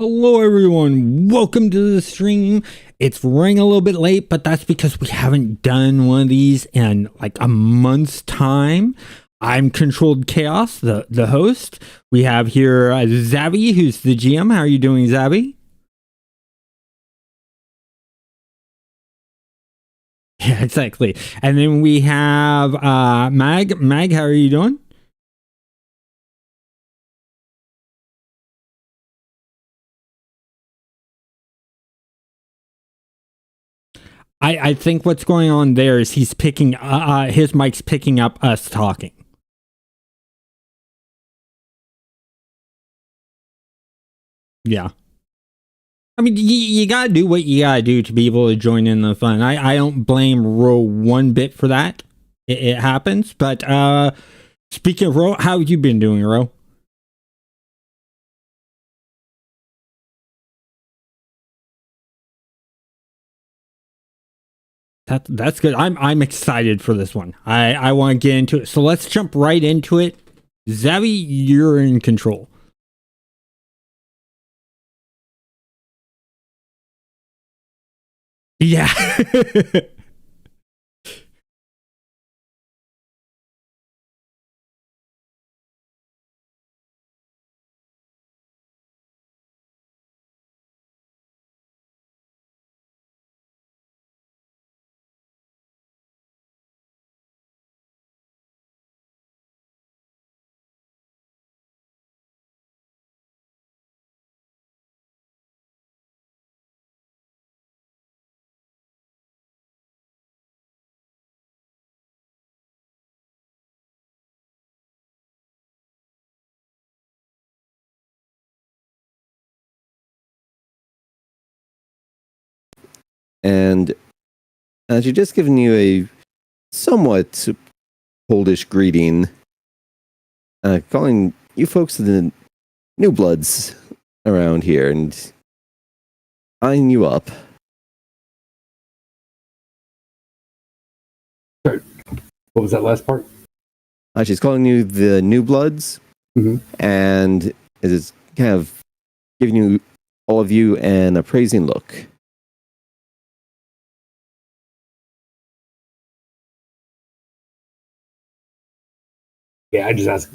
Hello everyone, welcome to the stream. It's running a little bit late, but that's because we haven't done one of these in like a month's time. I'm Controlled Chaos, the host. We have here Xavi, who's the GM. How are you doing, Xavi? Yeah, exactly. And then we have Mag. Mag, how are you doing? I think what's going on there is he's picking his mic's picking up us talking. Yeah. I mean, you gotta do what you gotta do to be able to join in the fun. I don't blame Ro one bit for that. It happens. But speaking of Ro, how have you been doing, Ro? That's good. I'm excited for this one. I want to get into it. So let's jump right into it. Xavi, you're in control. Yeah. And she's just given you a somewhat coldish greeting, calling you folks the new bloods around here and eyeing you up. Sorry, what was that last part? She's calling you the new bloods, and is kind of giving you all of you an appraising look. Yeah, I just asked.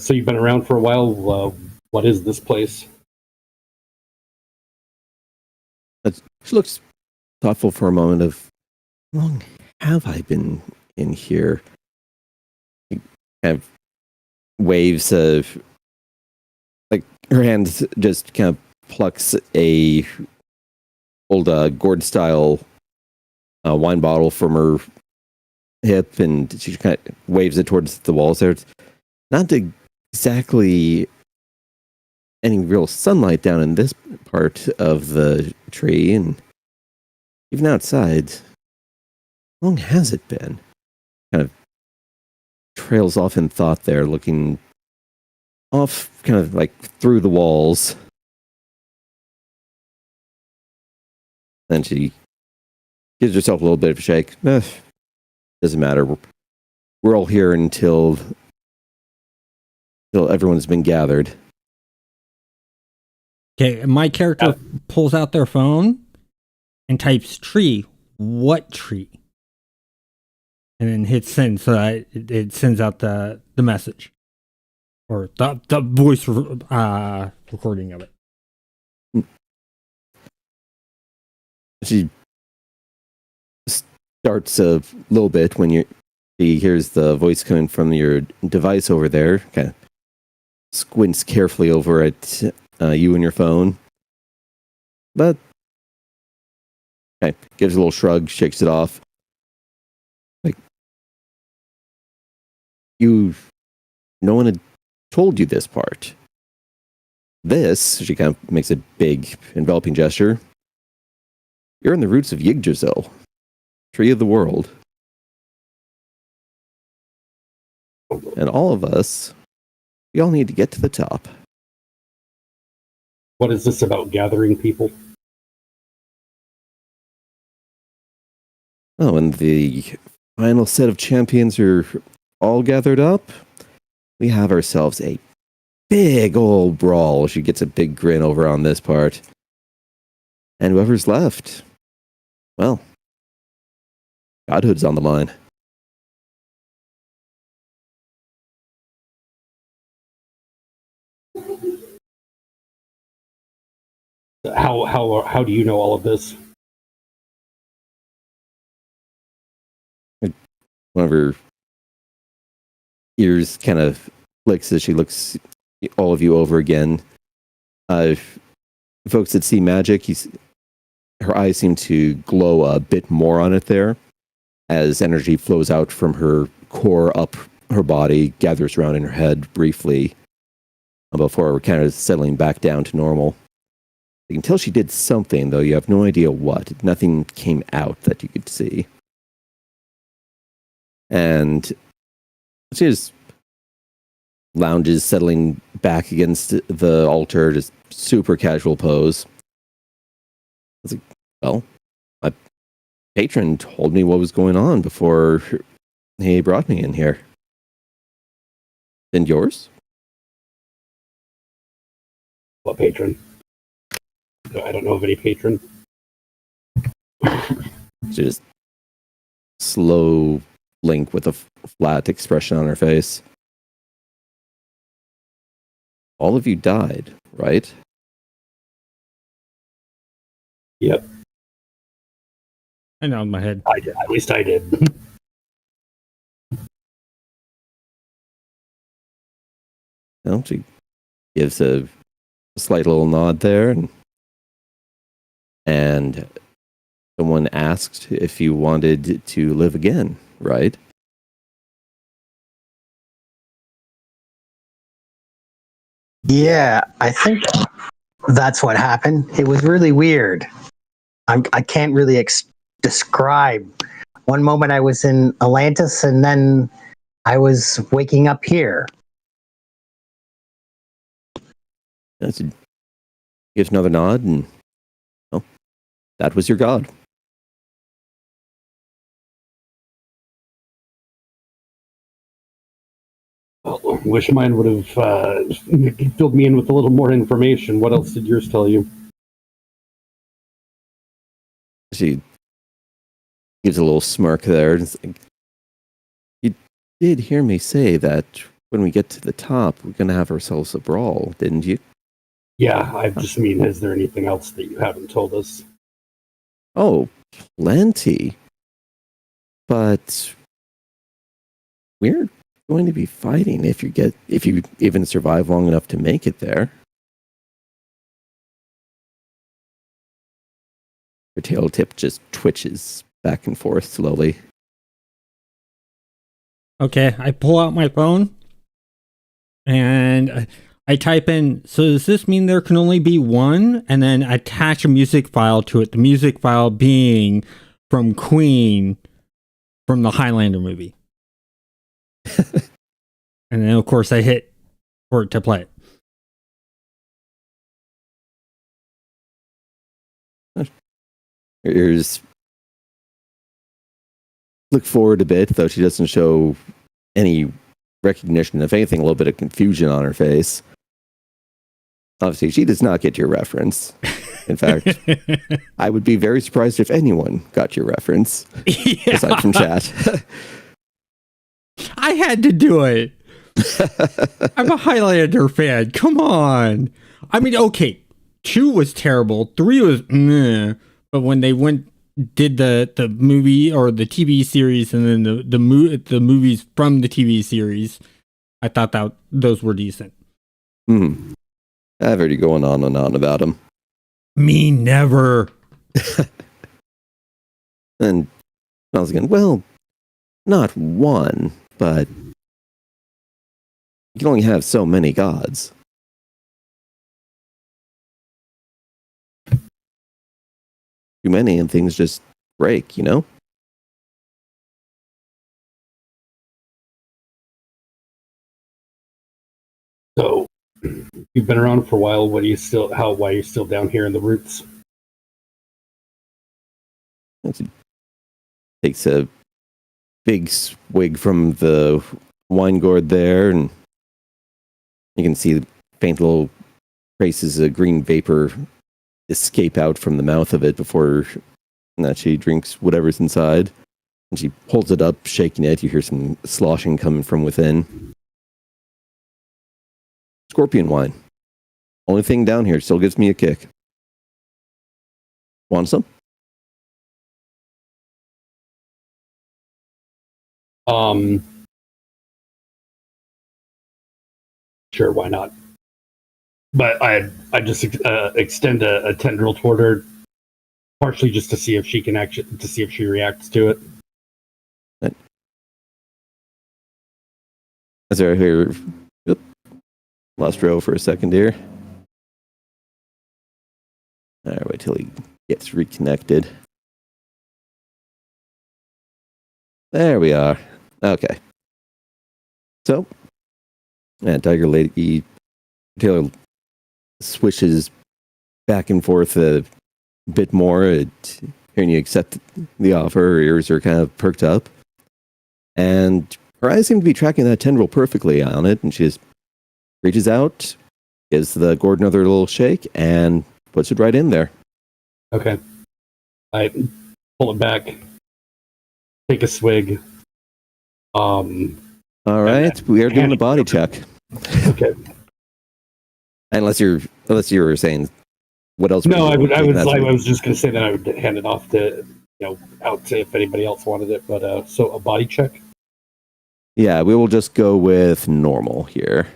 So you've been around for a while. What is this place? She looks thoughtful for a moment of, how long have I been in here? She kind of waves of, like, her hand just kind of plucks a old gourd style wine bottle from her hip, and she kind of waves it towards the walls there. It's not exactly any real sunlight down in this part of the tree, and even outside. How long has it been? Kind of trails off in thought there, looking off kind of like through the walls. Then she gives herself a little bit of a shake. Doesn't matter. We're all here until everyone's been gathered. Okay, my character pulls out their phone and types tree. What tree? And then hits send, so that it sends out the message. Or the voice recording of it. She starts a little bit when she hears the voice coming from your device over there. Kind of squints carefully over at you and your phone. But, okay, gives a little shrug, shakes it off. Like, no one had told you this part. This, she kind of makes a big enveloping gesture. You're in the roots of Yggdrasil, tree of the world. And all of us, we all need to get to the top. What is this about gathering people? Oh, and the final set of champions are all gathered up. We have ourselves a big old brawl. She gets a big grin over on this part. And whoever's left, well, godhood's on the line. How do you know all of this? One of her ears kind of flicks as she looks all of you over again. Folks that see magic, her eyes seem to glow a bit more on it there as energy flows out from her core up her body, gathers around in her head briefly before kind of settling back down to normal. You can tell she did something, though you have no idea what. Nothing came out that you could see. And she just lounges, settling back against the altar, just super casual pose. I was like, well, my patron told me what was going on before he brought me in here. And yours? What patron? I don't know of any patron. She just slow blink with a flat expression on her face. All of you died, right? Yep. I nod my head. I did. At least I did. Well, she gives a slight little nod there, and someone asked if you wanted to live again, right? Yeah, I think that's what happened. It was really weird. I can't really describe. One moment I was in Atlantis, and then I was waking up here. Gives another nod, and well, that was your god. Well, wish mine would have filled me in with a little more information. What else did yours tell you? She gives a little smirk there. It's like, you did hear me say that when we get to the top, we're going to have ourselves a brawl, didn't you? Yeah, I just mean, is there anything else that you haven't told us? Oh, plenty. But we're going to be fighting if you even survive long enough to make it there. Her tail tip just twitches back and forth slowly. Okay, I pull out my phone and I type in, so does this mean there can only be one? And then attach a music file to it. The music file being from Queen from the Highlander movie. And then, of course, I hit for it to play it. Her ears look forward a bit, though she doesn't show any recognition. If anything, a little bit of confusion on her face. Obviously, she does not get your reference. In fact, I would be very surprised if anyone got your reference, aside from chat. I had to do it. I'm a Highlander fan. Come on. I mean, okay, 2 was terrible. 3 was meh. But when they did the movie or the TV series and then the movies from the TV series, I thought that those were decent. I've already going on and on about them. Me never. And I was again, well, not one, but you can only have so many gods. Too many and things just break, you know? So, you've been around for a while. Why are you still down here in the roots? Takes a big swig from the wine gourd there, and you can see faint little traces of green vapor escape out from the mouth of it before she drinks whatever's inside. And she holds it up, shaking it. You hear some sloshing coming from within. Scorpion wine. Only thing down here still gives me a kick. Want some? Sure, why not? But I just extend a tendril toward her, partially just to see if she reacts to it. As I hear, lost row for a second here. All right, wait till he gets reconnected. There we are. Okay. So, Tiger Lady Taylor swishes back and forth a bit more. Hearing you accept the offer, her ears are kind of perked up. And her eyes seem to be tracking that tendril perfectly on it, and she just reaches out, gives the gourd another little shake, and puts it right in there. Okay. I pull it back, take a swig. All right, we are doing a body check. Okay. Unless you were saying what else? No, I was just going to say that I would hand it off to out to if anybody else wanted it. But so a body check. Yeah, we will just go with normal here.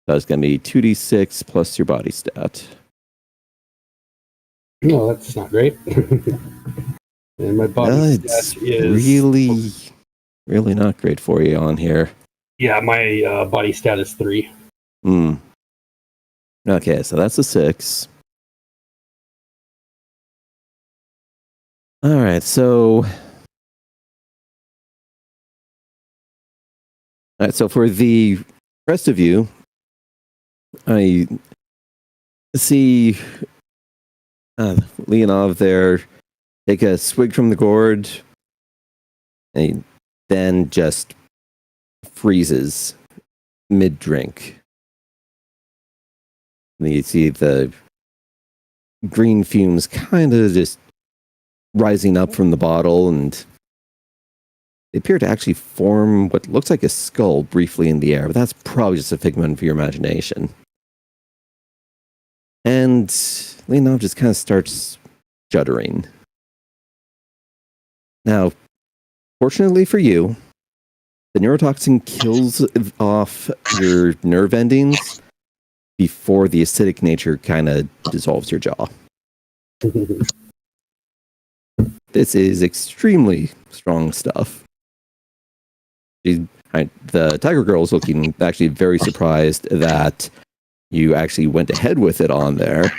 That's going to be 2d6 plus your body stat. No, that's not great. And my body stat is really not great for you on here. Yeah, my body stat is 3. Okay, so that's a 6. All right, so for the rest of you, I see Leonov there take a swig from the gourd and then just freezes mid-drink. And you see the green fumes kind of just rising up from the bottle, and they appear to actually form what looks like a skull briefly in the air, but that's probably just a figment of your imagination. And Leonov just kind of starts shuddering. Now, fortunately for you, the neurotoxin kills off your nerve endings before the acidic nature kind of dissolves your jaw. This is extremely strong stuff. The Tiger Girl is looking actually very surprised that you actually went ahead with it on there.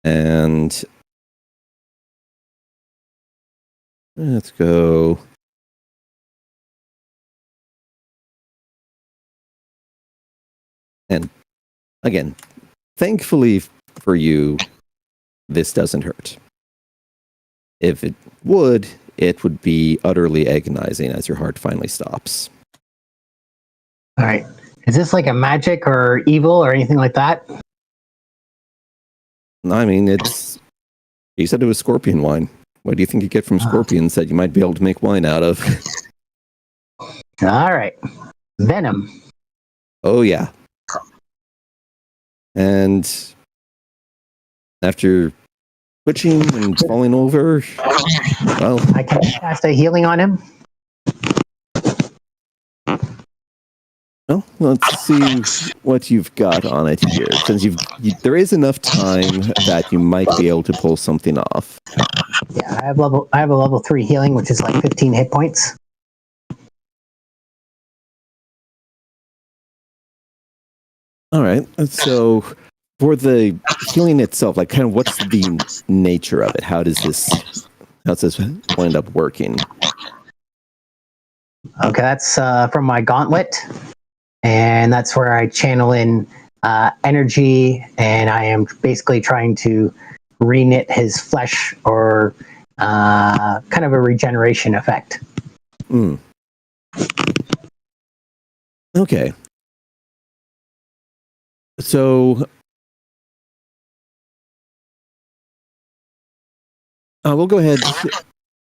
And let's go. And again, thankfully for you, this doesn't hurt. If it would be utterly agonizing as your heart finally stops. All right. Is this like a magic or evil or anything like that? I mean, you said it was scorpion wine. What do you think you get from scorpions that you might be able to make wine out of? All right. Venom. Oh, yeah. And after twitching and falling over, well, I can cast a healing on him. well, let's see what you've got on it here. Since there is enough time that you might be able to pull something off. Yeah, I have a level 3 healing, which is like 15 hit points. All right. So for the healing itself, like kind of what's the nature of it? How's this wind up working? Okay, that's from my gauntlet. And that's where I channel in energy, and I am basically trying to reknit his flesh or kind of a regeneration effect. Okay. So we'll go ahead.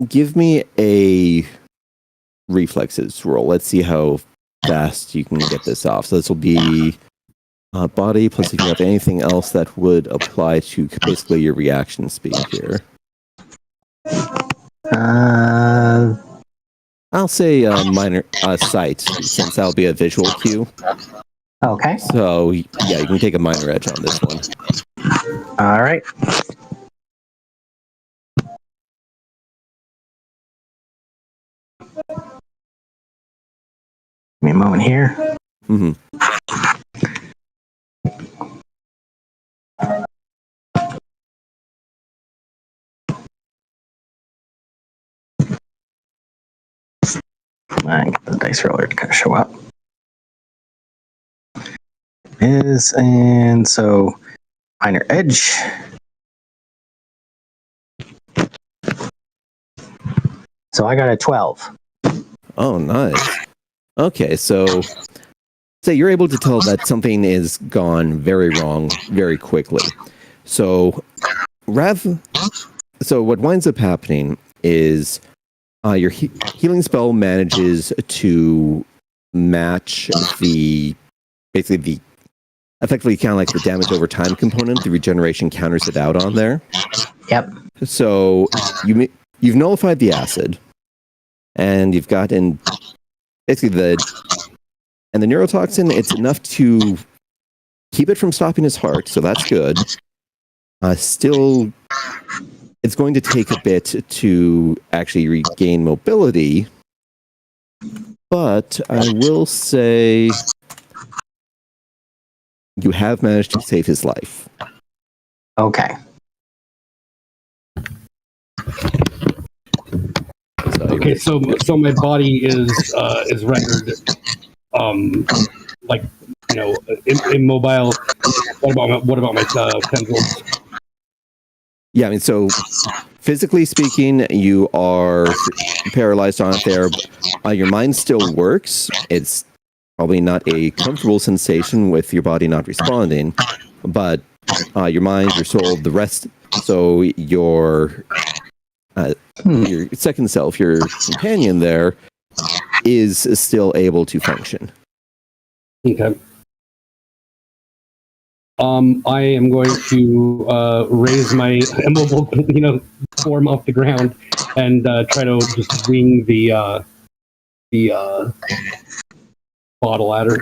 Give me a reflexes roll. Let's see how fast you can get this off. So this will be body plus if you have anything else that would apply to basically your reaction speed here. I'll say minor sight, since that'll be a visual cue. Okay. So yeah, you can take a minor edge on this one. All right. Give me a moment here. Mm-hmm. I get the dice roller to kind of show up. And so minor edge. So I got a 12. Oh, nice. Okay, so you're able to tell that something is gone very wrong very quickly. So what winds up happening is your healing spell manages to match effectively kind of like the damage over time component. The regeneration counters it out on there. Yep. So you've nullified the acid, and you've gotten basically the neurotoxin. It's enough to keep it from stopping his heart, so that's good. Still, it's going to take a bit to actually regain mobility, but I will say you have managed to save his life. Okay. Okay, so my body is rendered like, you know, immobile. What about my tendrils? Yeah, I mean, so physically speaking, you are paralyzed on it there. Your mind still works. It's probably not a comfortable sensation with your body not responding, but your mind, your soul, the rest. So your second self, your companion there, is still able to function. Okay. I am going to raise my immobile, form off the ground and try to just wing the bottle at her.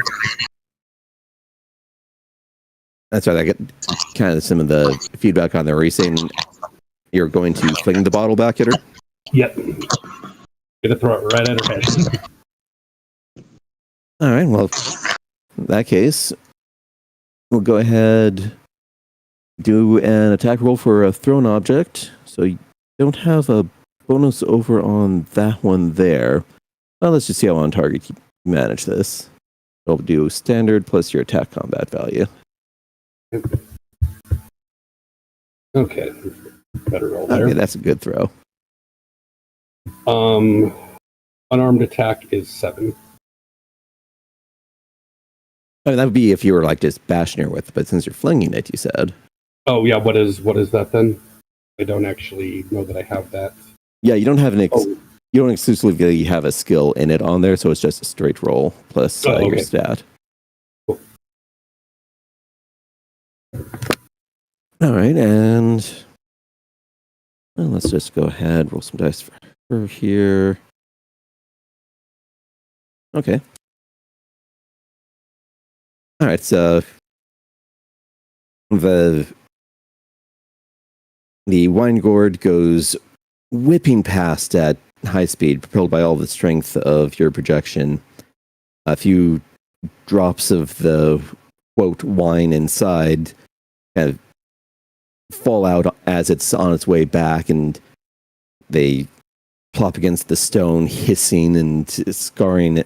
That's right. I get kind of some of the feedback on there. Are you saying you're going to fling the bottle back at her? Yep. Gonna throw it right at her head. All right. Well, in that case, we'll go ahead, do an attack roll for a thrown object. So you don't have a bonus over on that one there. Well, let's just see how on target you manage this. We'll do standard plus your attack combat value. Okay. Better roll there. Okay, that's a good throw. Unarmed attack is 7. I mean, that would be if you were like just bashing her with it, but since you're flinging it, you said. Oh yeah, what is that then? I don't actually know that I have that. Yeah, you don't have you don't exclusively have a skill in it on there, so it's just a straight roll plus your stat. Cool. All right, and let's just go ahead, roll some dice for her here. Okay. All right, so the wine gourd goes whipping past at high speed, propelled by all the strength of your projection. A few drops of the quote wine inside kind of fall out as it's on its way back, and they plop against the stone, hissing and scarring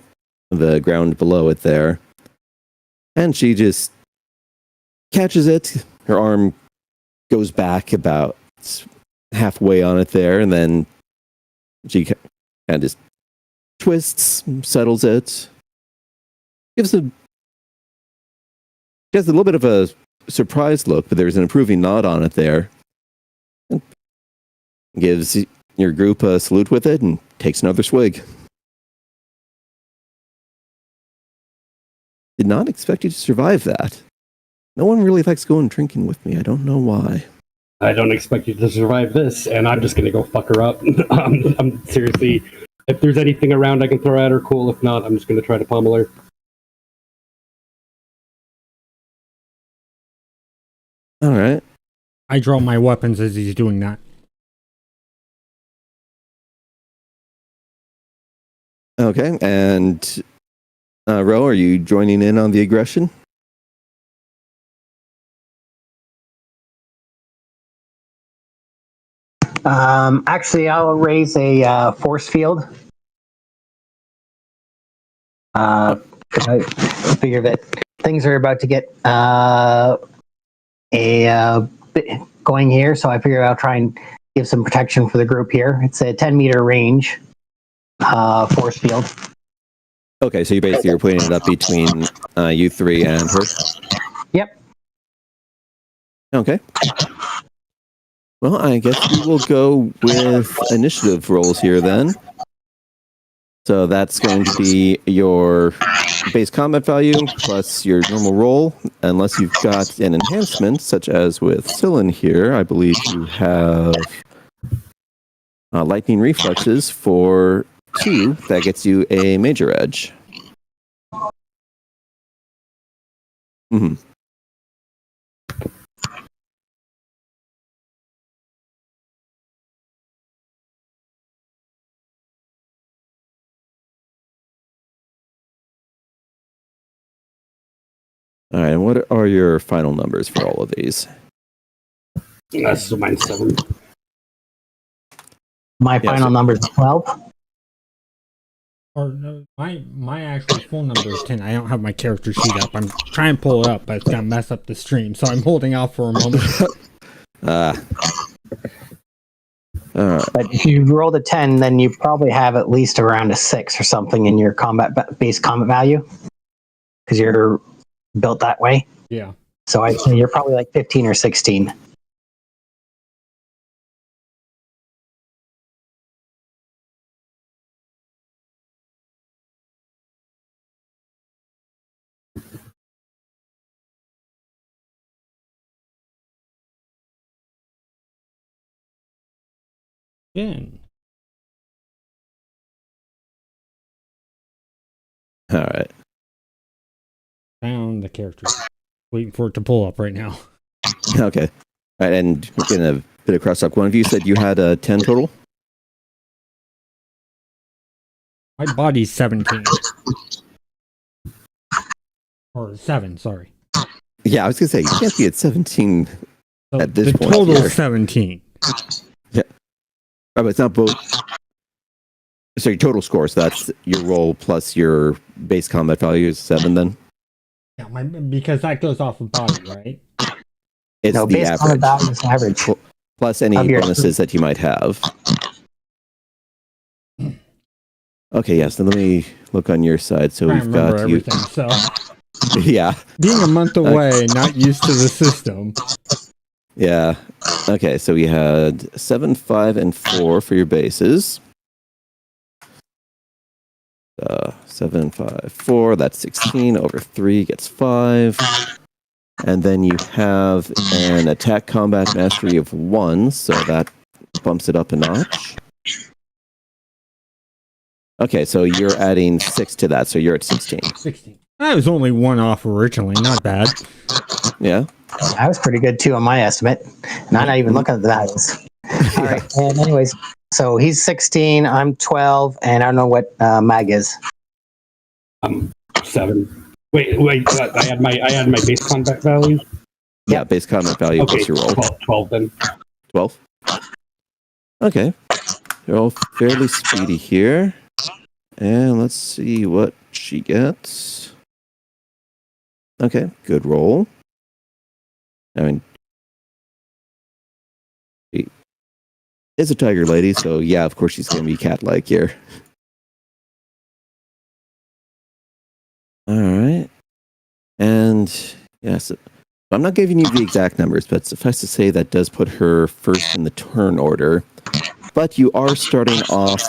the ground below it there. And she just catches it. Her arm goes back about halfway on it there, and then she kind of just twists, settles it. She She has a little bit of a surprised look, but there's an approving nod on it there. And gives your group a salute with it and takes another swig. Did not expect you to survive that. No one really likes going drinking with me. I don't know why. I don't expect you to survive this, and I'm just gonna go fuck her up. I'm seriously. If there's anything around I can throw at her, cool. If not, I'm just gonna try to pummel her. All right. I draw my weapons as he's doing that. Okay, and Ro, are you joining in on the aggression? Actually, I'll raise a force field. 'Cause I figure that things are about to get going here, so I figure I'll try and give some protection for the group here. It's a 10-meter range force field. Okay, so you basically are putting it up between you three and her? Yep. Okay. Well, I guess we will go with initiative rolls here then. So that's going to be your base combat value plus your normal roll, unless you've got an enhancement, such as with Cyllin here. I believe you have lightning reflexes for 2. That gets you a major edge. Mm-hmm. All right, and what are your final numbers for all of these? That's mine's 7. My final number is 12. Or no, my actual full number is 10. I don't have my character sheet up. I'm trying to pull it up, but it's gonna mess up the stream, so I'm holding off for a moment. But if you rolled a 10, then you probably have at least around a 6 or something in your base combat value, because you're built that way. Yeah. So I'd say you're probably like 15 or 16. Again. All right. Found the character. Waiting for it to pull up right now. Okay. All right, and we're going to bit of cross talk. One of you said you had a 10 total? My body's 17. Or 7, sorry. Yeah, I was going to say, you can't be at 17 So at this the point. total Here. 17. Yeah. Oh, but it's not both. So your total score, so that's your roll plus your base combat value is 7 then? Yeah, because that goes off of body, right? It's No, the base average. combat value is average. Plus any of your- bonuses that you might have. Okay, yes. Then let me look on your side. So I we've remember got you. everything. So Yeah, being a month away, not used to the system. yeah. Okay, so we had 7, 5, and 4 for your bases. 7, 5, 4. That's 16 over 3 gets 5. And then you have an attack combat mastery of 1, so that bumps it up a notch. Okay, so you're adding 6 to that, so you're at 16. 16. I was only 1 off originally. Not bad. Yeah? That was pretty good too on my estimate. And I'm not even looking at the values. All right. And anyways, so he's 16, I'm 12, and I don't know what Mag is. 7. Wait. I had my base combat value. Yeah, base combat value Okay, plus your roll. 12 then. 12? Okay. They're all fairly speedy here. And let's see what she gets. Okay, good roll. I mean, she is a tiger lady, so yeah, of course she's going to be cat-like here. All right. And Yes. I'm not giving you the exact numbers, but suffice to say that does put her first in the turn order. But you are starting off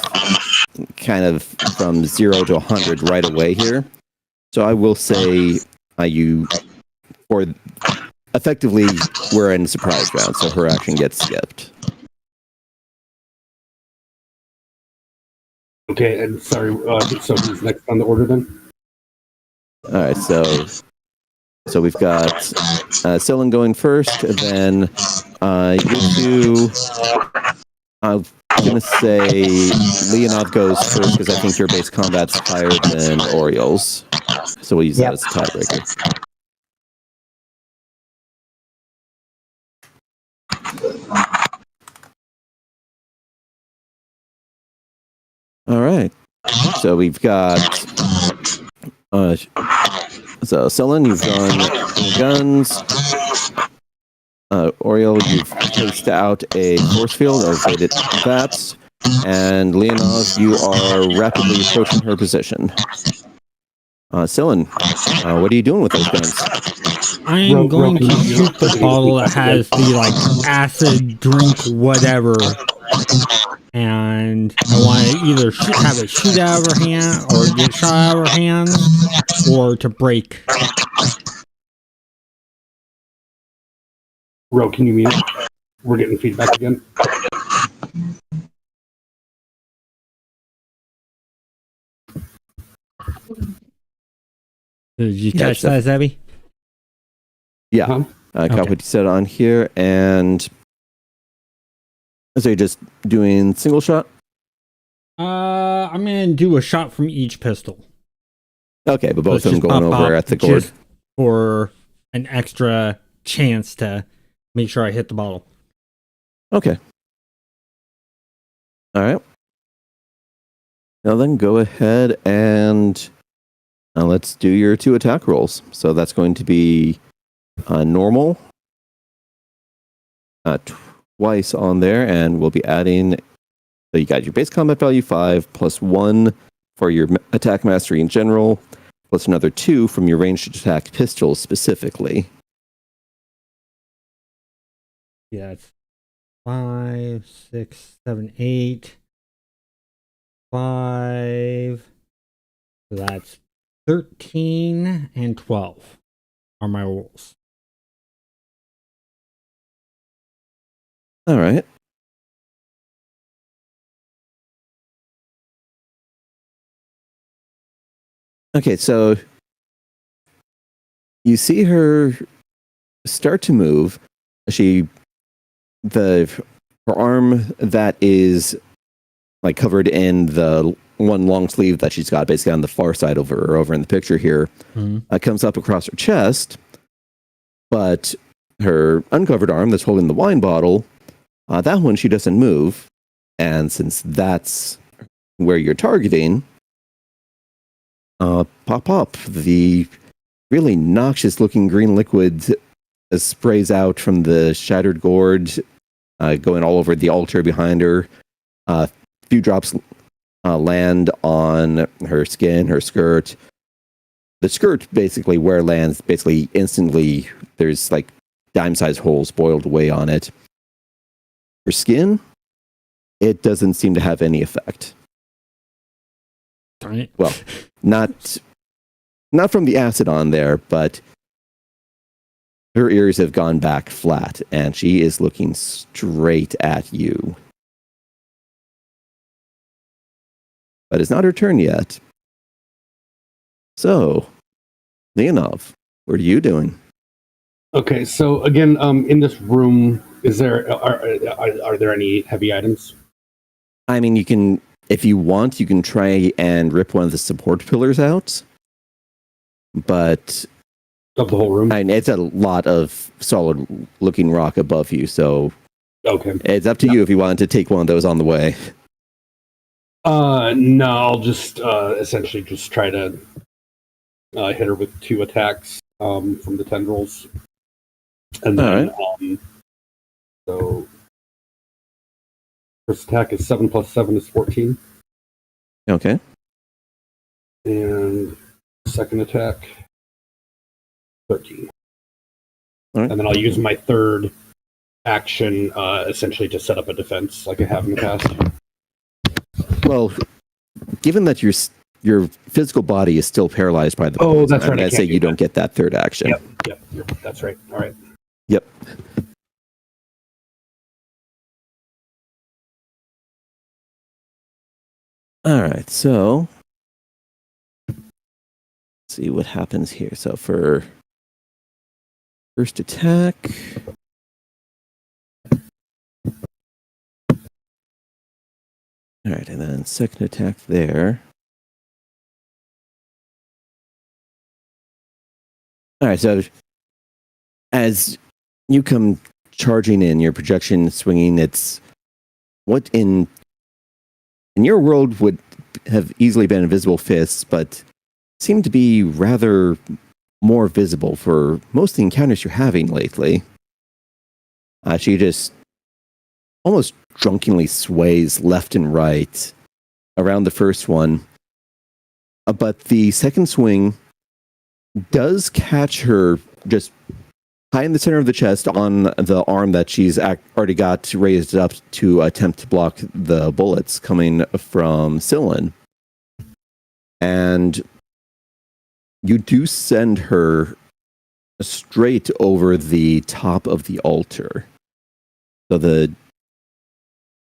kind of from 0 to 100 right away here. So I will say effectively, we're in surprise round, so her action gets skipped. Okay, and sorry, so who's next on the order then? All right, so we've got Sylvan going first, then you two. I'm gonna say Leonov goes first because I think your base combat's higher than Oriel's, so we'll use that as a tiebreaker. All right, so we've got so Selen, you've done guns. Oriel, you've placed out a force field, evaded that, and Leonov, you are rapidly approaching her position. Selen, what are you doing with those guns? I am going to shoot the bottle that has the acid drink whatever, and I want to either have it shoot out of her hand or get shot out of her hands, or to break. Ro, can you mute? We're getting feedback again. Did you catch that, Xavi? Yeah, Huh? I got what you said on here, and so you're just doing single shot? I'm gonna do a shot from each pistol. Okay, but both of them going over at the gourd. For an extra chance to make sure I hit the bottle. Okay. All right. Now then, go ahead and let's do your 2 attack rolls. So that's going to be normal twice on there, and we'll be adding. So you got your base combat value 5 plus 1 for your attack mastery in general, plus another 2 from your ranged attack pistol specifically. Yeah, it's 5, 6, 7, 8, 5. So that's 13 and 12 are my rolls. All right. Okay, so you see her start to move. Her arm that is like covered in the one long sleeve that she's got basically on the far side over in the picture here, comes up across her chest, but her uncovered arm that's holding the wine bottle, that one she doesn't move, and since that's where you're targeting, pop, the really noxious looking green liquid sprays out from the shattered gourd, going all over the altar behind her. A few drops land on her skin, her skirt. The skirt, basically, where it lands, basically instantly, there's like dime-sized holes boiled away on it. Her skin, it doesn't seem to have any effect. Darn it. Well, not from the acid on there, but her ears have gone back flat, and she is looking straight at you. But it's not her turn yet. So, Leonov, what are you doing? Okay, so again, in this room, are there any heavy items? I mean, you can, if you want, you can try and rip one of the support pillars out. But Of the whole room? I mean, it's a lot of solid-looking rock above you, so Okay. it's up to you if you want to take one of those on the way. No, I'll just essentially just try to hit her with 2 attacks from the tendrils. And then, so first attack is 7 plus 7 is 14. Okay. And second attack, 13. All right. And then I'll use my third action essentially to set up a defense like I have in the past. Well, given that your physical body is still paralyzed by the Oh, that's I'm right. going to say you don't get that third action. Yep, that's right. All right. Yep. All right, so let's see what happens here. So for first attack, all right, and then second attack there. All right, so as you come charging in, your projection swinging, it's what in your world would have easily been invisible fists, but seem to be rather more visible for most of the encounters you're having lately. She just almost drunkenly sways left and right around the first one, but the second swing does catch her just high in the center of the chest on the arm that she's already got raised up to attempt to block the bullets coming from Sylvan. And you do send her straight over the top of the altar. So the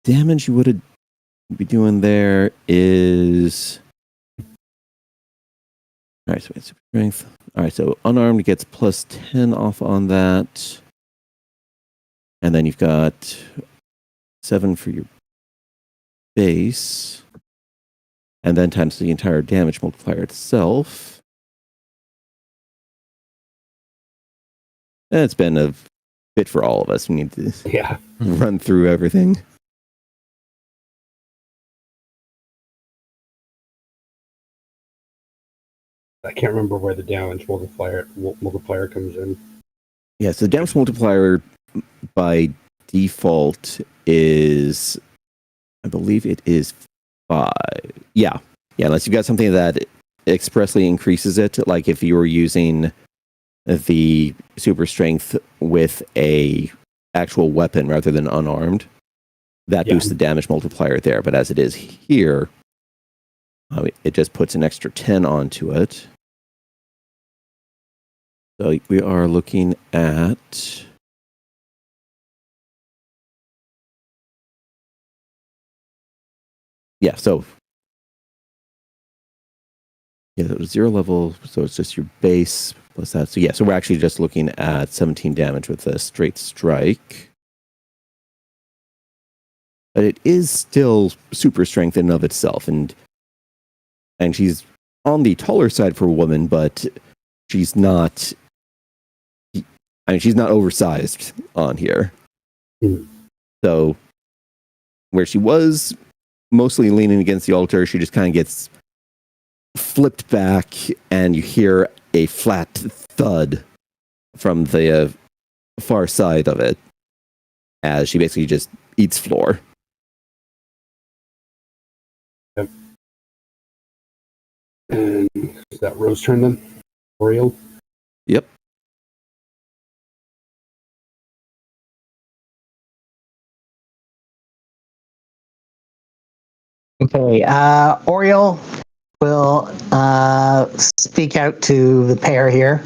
damage you would be doing there is... All right, so it's strength. All right, so unarmed gets plus 10 off on that. And then you've got 7 for your base. And then times the entire damage multiplier itself. And it's been a bit for all of us. We need to run through everything. I can't remember where the damage multiplier comes in. Yeah, so the damage multiplier by default is, I believe it is 5. Yeah, unless you've got something that expressly increases it, like if you were using the super strength with a actual weapon rather than unarmed, that boosts the damage multiplier there. But as it is here, it just puts an extra 10 onto it. So we are looking at... Yeah, so... Yeah, it was 0 level, so it's just your base plus that. So yeah, so we're actually just looking at 17 damage with a straight strike. But it is still super strength in and of itself, and she's on the taller side for a woman, but she's not... I mean, she's not oversized on here. Mm. So, where she was mostly leaning against the altar, she just kind of gets flipped back, and you hear a flat thud from the far side of it, as she basically just eats floor. Yep. And is that Rose turn then? Oriole? Yep. Okay, Oriole will speak out to the pair here.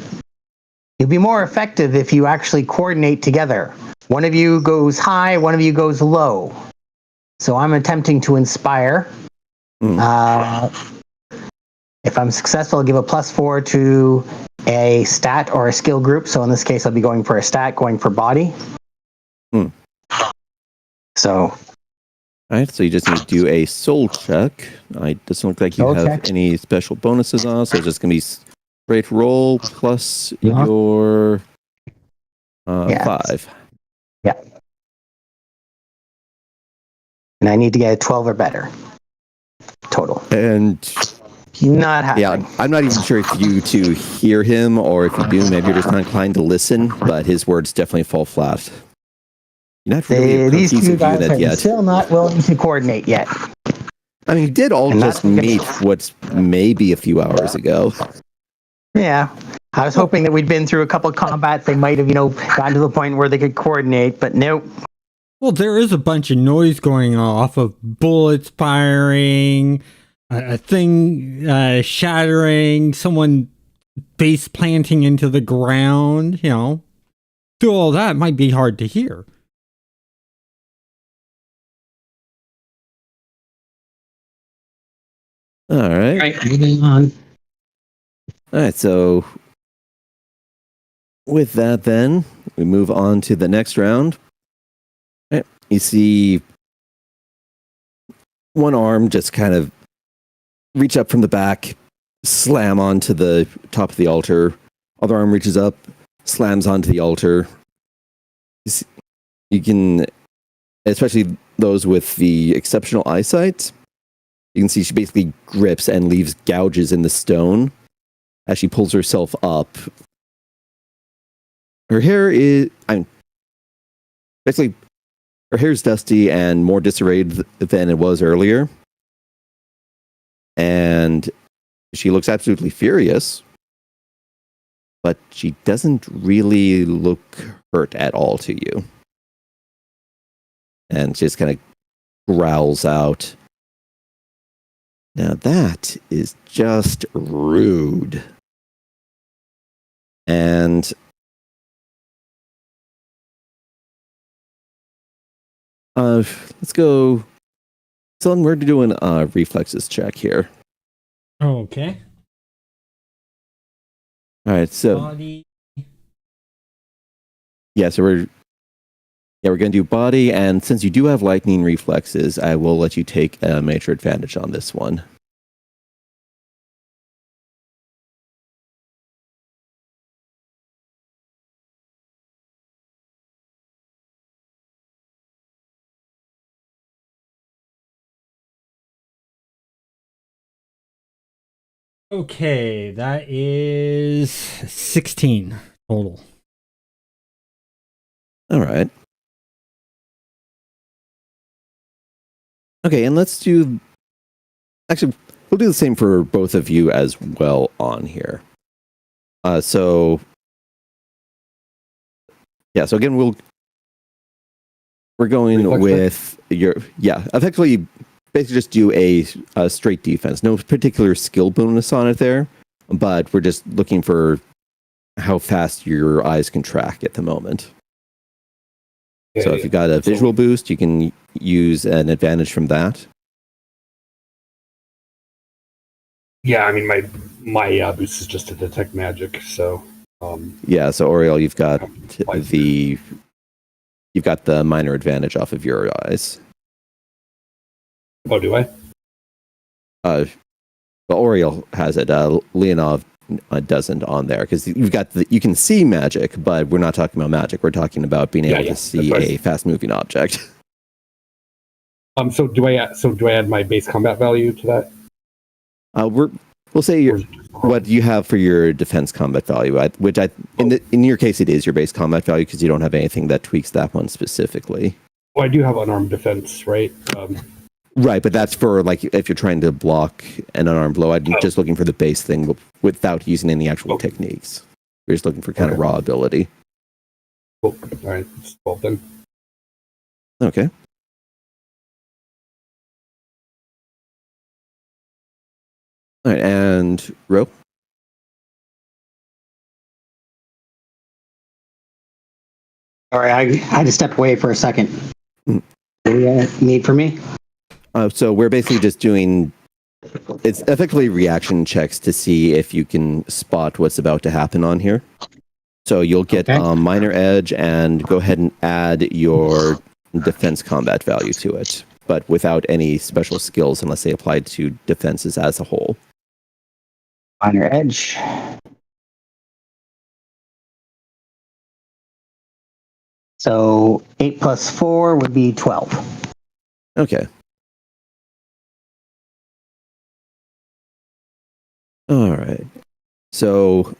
You'll be more effective if you actually coordinate together. One of you goes high, one of you goes low. So I'm attempting to inspire. If I'm successful, I'll give a +4 to a stat or a skill group. So in this case, I'll be going for a stat, going for body. So... All right, so you just need to do a soul check. It doesn't look like you have any special bonuses on, so it's just going to be straight roll plus your 5. Yeah. And I need to get a 12 or better total. And not happening. Yeah, I'm not even sure if you to hear him or if you do, maybe you're just not inclined to listen, but his words definitely fall flat. Not really these two guys are yet. still not willing to coordinate yet. I mean, you did all just meet what's maybe a few hours ago. Yeah. I was hoping that we'd been through a couple of combats. They might have, gotten to the point where they could coordinate, but nope. Well, there is a bunch of noise going off of bullets firing, a thing shattering, someone face planting into the ground. Through all that, it might be hard to hear. All right. Right, moving on. All right. So with that, then we move on to the next round. All right, you see one arm just kind of reach up from the back, slam onto the top of the altar. Other arm reaches up, slams onto the altar. You can, especially those with the exceptional eyesight, you can see she basically grips and leaves gouges in the stone as she pulls herself up. Her hair is, basically, her hair's dusty and more disarrayed than it was earlier. And she looks absolutely furious. But she doesn't really look hurt at all to you. And she just kind of growls out, "Now that is just rude." And let's go. So we're doing a reflexes check here. Okay. All right, so Body. yeah, so we're gonna do body, and since you do have lightning reflexes, I will let you take a major advantage on this one. Okay, that is 16 total. All right. Okay, and let's do. Actually, we'll do the same for both of you as well on here. So again, we're going Reflex with your effectively basically just do a straight defense. No particular skill bonus on it there, but we're just looking for how fast your eyes can track at the moment. Okay, So if you've got a visual boost, you can use an advantage from that. Yeah, I mean my boost is just to detect magic, so Yeah, so Oriel, you've got the minor advantage off of your eyes. oh, do I? Well, Oriel has it. Leonov doesn't on there because you've got you can see magic, but we're not talking about magic. We're talking about being able to see a fast-moving object. So do I add my base combat value to that? We'll say what you have for your defense combat value, in your case it is your base combat value because you don't have anything that tweaks that one specifically. Well, I do have unarmed defense, right? Right, but that's for like if you're trying to block an unarmed blow. I'm just looking for the base thing without using any actual techniques. We're just looking for kind of raw ability. Cool. All right, it's 12 then. Okay. All right, and Ro? Sorry, I had to step away for a second. Mm. What do you need from me? So we're basically just doing, it's effectively reaction checks to see if you can spot what's about to happen on here. So you'll get minor edge and go ahead and add your defense combat value to it, but without any special skills unless they apply to defenses as a whole. Minor edge. So 8 plus 4 would be 12. Okay. All right. So,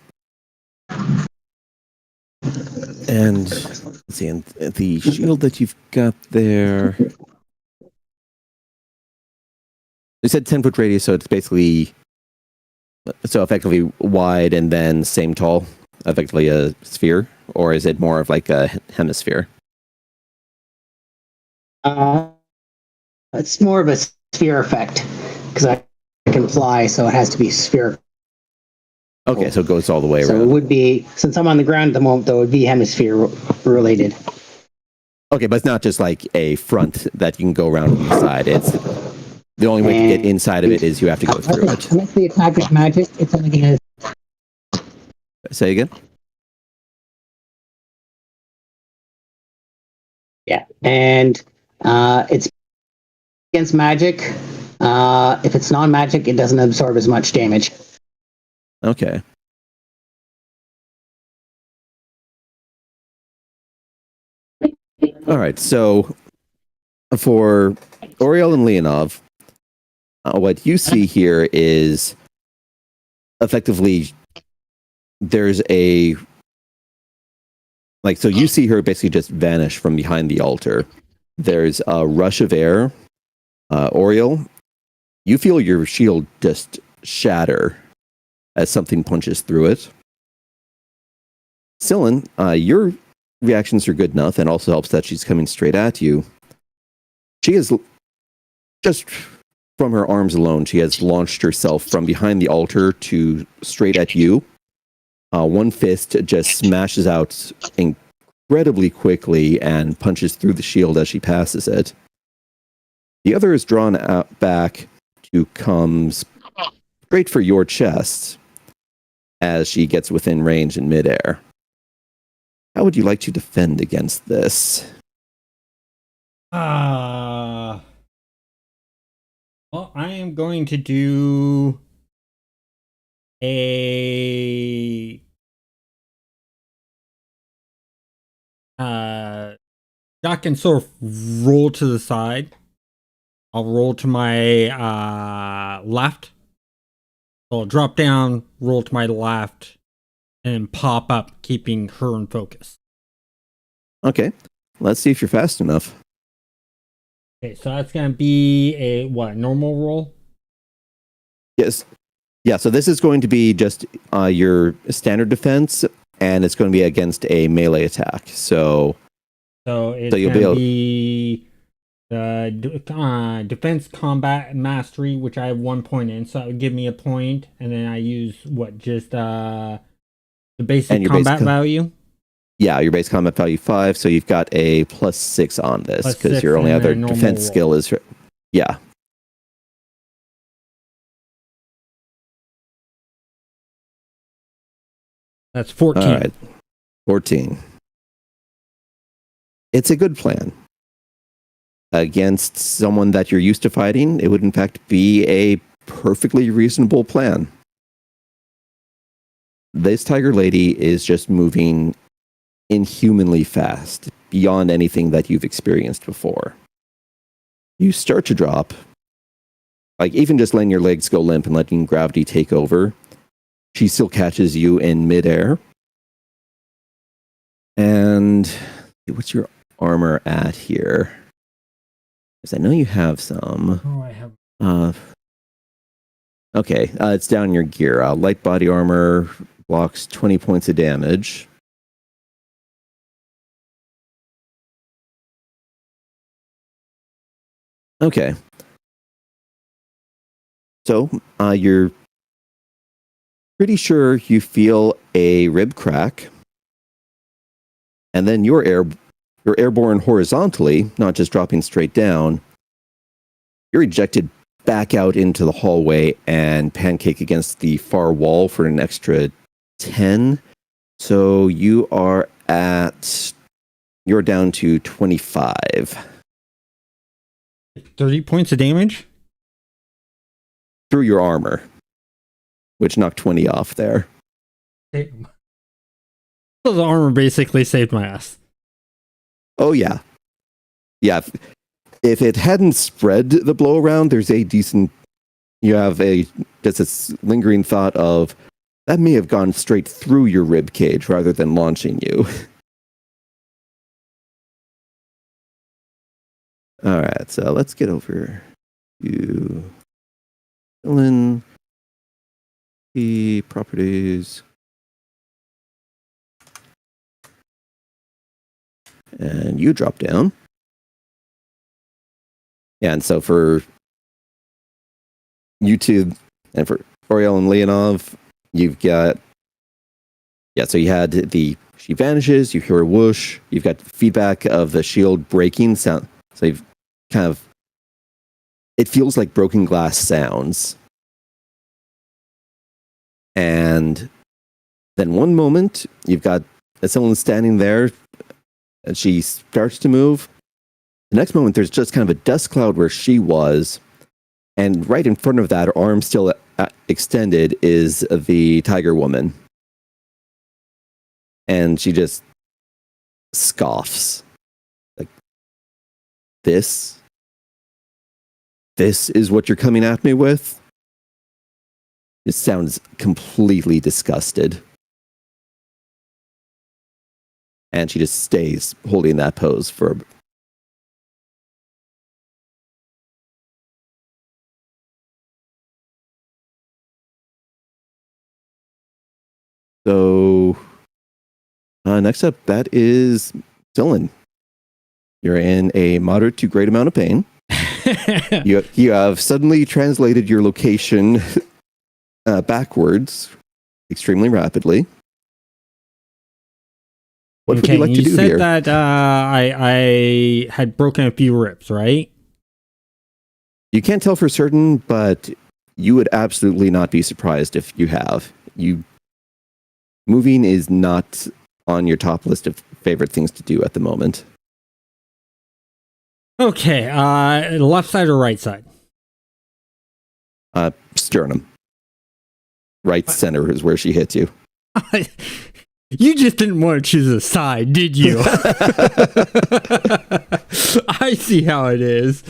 and let's see, and the shield that you've got there. You said 10-foot radius, so it's basically So effectively wide and then same tall, effectively a sphere, or is it more of like a hemisphere? It's more of a sphere effect because I can fly, so it has to be spherical. Okay, so it goes all the way So it around. would be, since I'm on the ground at the moment, though, it would be hemisphere related. Okay, but it's not just like a front that you can go around on the side. It's the only way to get inside of it is you have to go through it. Unless the attack is magic, it's only going to. Say again? Yeah, and it's against magic. If it's non-magic, it doesn't absorb as much damage. Okay. All right, so for Oriel and Leonov, what you see here is effectively there's a so you see her basically just vanish from behind the altar. There's a rush of air. Oriel, you feel your shield just shatter as something punches through it. Scylla, your reactions are good enough, and also helps that she's coming straight at you. She is just from her arms alone, she has launched herself from behind the altar to straight at you. One fist just smashes out incredibly quickly and punches through the shield as she passes it. The other is drawn out back to come straight for your chest as she gets within range in midair. How would you like to defend against this? Well, I am going to do a duck and sort of roll to the side. I'll roll to my left. I'll drop down, roll to my left, and pop up, keeping her in focus. Okay, let's see if you're fast enough. Okay, so that's gonna be a normal roll? Yes. Yeah, so this is going to be just your standard defense, and it's going to be against a melee attack. So it's you'll gonna be defense combat mastery, which I have 1 point in, so it would give me a point, and then I use just the basic combat value. Yeah, your base combat value 5, so you've got a +6 on this because your only other defense skill is yeah. That's 14. All right, 14. It's a good plan. Against someone that you're used to fighting, it would in fact be a perfectly reasonable plan. This tiger lady is just moving inhumanly fast, beyond anything that you've experienced before. You start to drop, even just letting your legs go limp and letting gravity take over. She still catches you in midair. And what's your armor at here? Because I know you have some. Oh, I have. Okay, it's down in your gear. Light body armor blocks 20 points of damage. Okay. So, you're pretty sure you feel a rib crack. And then you're airborne horizontally, not just dropping straight down. You're ejected back out into the hallway and pancake against the far wall for an extra 10. So you're down to 25. 30 points of damage? Through your armor, which knocked 20 off there. Damn. So the armor basically saved my ass. Oh, yeah. Yeah. If it hadn't spread the blow around, there's a decent... You have just a lingering thought of, that may have gone straight through your rib cage rather than launching you. All right, so let's get over to Dylan. the properties. And you drop down. Yeah, and so for you two, and for Oriel and Leonov, you've got... Yeah, so you had she vanishes, you hear a whoosh, you've got feedback of the shield breaking sound. So you've kind of... It feels like broken glass sounds. And then one moment, you've got someone standing there, and she starts to move. The next moment, there's just kind of a dust cloud where she was, and right in front of that, her arm still extended, is the tiger woman. And she just scoffs. Like, this is what you're coming at me with? It sounds completely disgusted. And she just stays holding that pose for... So, next up, that is Dylan. You're in a moderate to great amount of pain. You have suddenly translated your location backwards extremely rapidly. What would you like to do here? You said that I had broken a few ribs, right? You can't tell for certain, but you would absolutely not be surprised if you have. Moving is not on your top list of favorite things to do at the moment. Okay, left side or right side? Sternum. Right center is where she hits you. You just didn't want to choose a side, did you? I see how it is.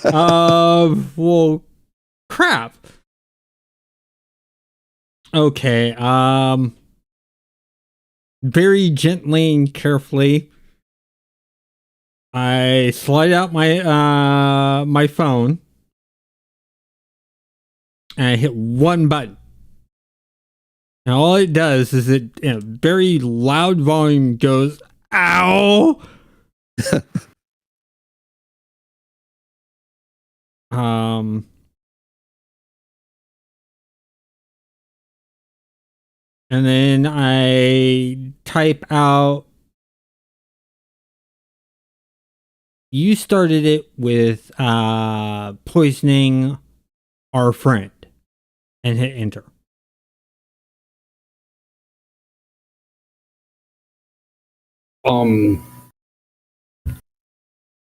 Well, crap. Okay, very gently and carefully, I slide out my my phone and I hit one button. And all it does is it, in a very loud volume, goes, "Ow!" And then I type out, "You started it with poisoning our friend," and hit enter.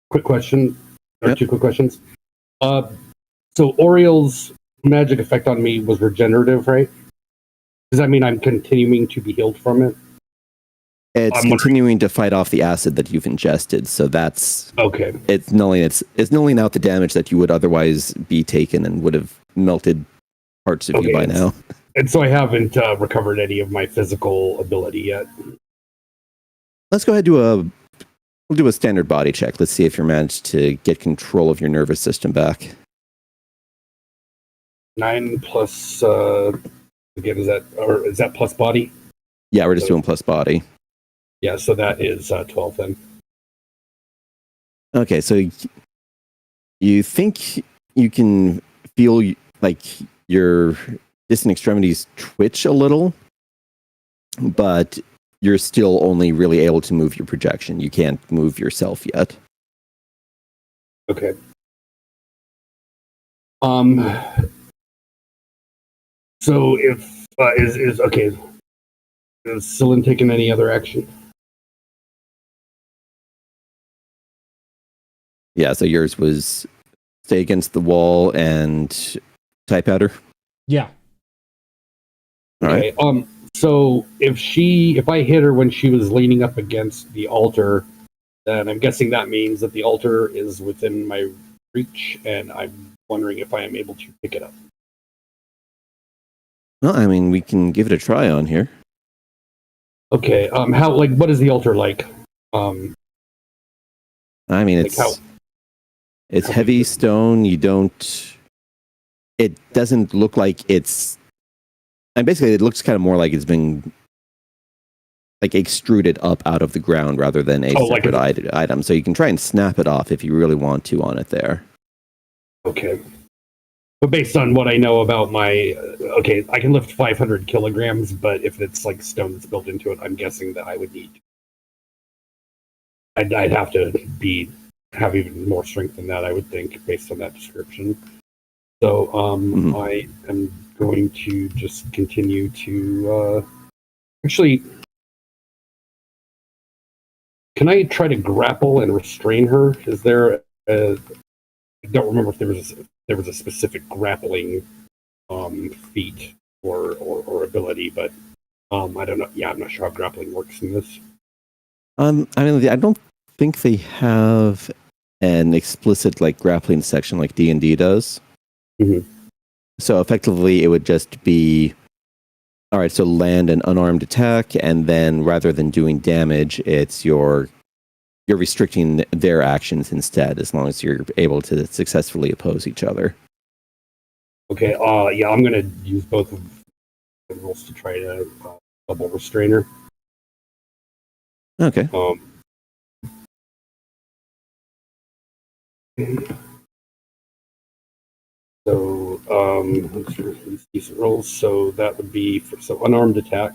Quick question, or Yep. 2 quick questions. So Oriel's magic effect on me was regenerative, right? Does that mean I'm continuing to be healed from it? It's continuing to fight off the acid that you've ingested, so that's... Okay. It's nulling out the damage that you would otherwise be taken and would have melted parts of you by now. And so I haven't recovered any of my physical ability yet. Let's go ahead and we'll do a standard body check. Let's see if you're managed to get control of your nervous system back. 9 plus, again, is that plus body? Yeah, we're just doing plus body. Yeah, so that is 12 then. Okay, so you think you can feel like your distant extremities twitch a little, but you're still only really able to move your projection. You can't move yourself yet. Okay. So if is Celine taking any other action? Yeah, so yours was stay against the wall and type at her. Yeah. All right. Okay. So if I hit her when she was leaning up against the altar, then I'm guessing that means that the altar is within my reach, and I'm wondering if I am able to pick it up. Well, I mean, we can give it a try on here. Okay. What is the altar like? I mean, it's heavy stone. It doesn't look like it's And basically, it looks kind of more like it's been like extruded up out of the ground rather than a separate item. So you can try and snap it off if you really want to on it there. Okay. But based on what I know about my, okay, I can lift 500 kilograms, but if it's like stone that's built into it, I'm guessing that I would need, I'd have to have even more strength than that, I would think, based on that description. So I am going to just continue to, actually, can I try to grapple and restrain her? Is there I don't remember if there was a specific grappling feat or ability, but I don't know. Yeah, I'm not sure how grappling works in this. I mean, I don't think they have an explicit like grappling section like D&D does. Mm-hmm. So effectively, it would just be all right. So land an unarmed attack, and then rather than doing damage, it's you're restricting their actions instead, as long as you're able to successfully oppose each other. Okay. Yeah, I'm gonna use both of the rules to try to double restrainer. Okay. So let's see these decent rolls. So that would be so unarmed attack.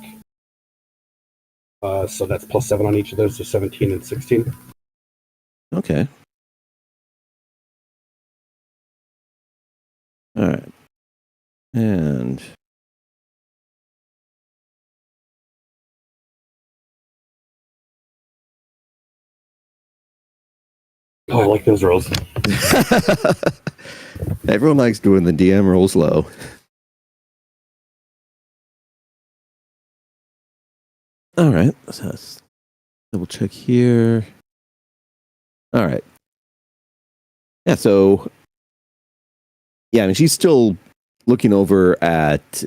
So that's +7 on each of those, so 17 and 16. Okay. All right. And oh, I like those rolls. Everyone likes doing the DM rolls low. All right. So let's double check here. All right. Yeah, so yeah, I mean she's still looking over at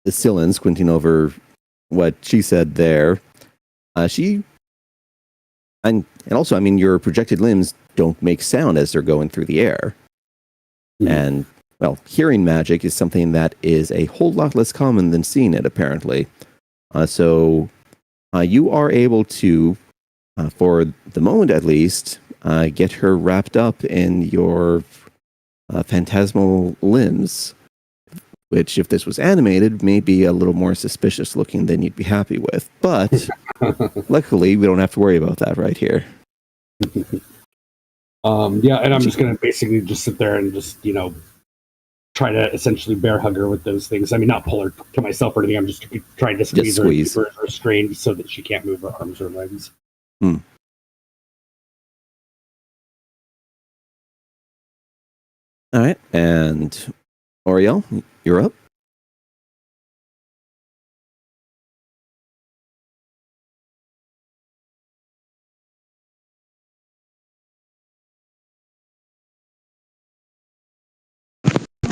the ceiling, squinting over what she said there. And also, I mean, your projected limbs don't make sound as they're going through the air. Mm. And, well, hearing magic is something that is a whole lot less common than seeing it, apparently. So you are able to, for the moment at least, get her wrapped up in your phantasmal limbs, which, if this was animated, may be a little more suspicious looking than you'd be happy with. But luckily, we don't have to worry about that right here. Yeah, and I'm just going to basically just sit there and just, try to essentially bear hug her with those things. I mean, not pull her to myself or anything. I'm just trying to squeeze her and keep her restrained so that she can't move her arms or legs. Hmm. All right, and Oriel, you're up.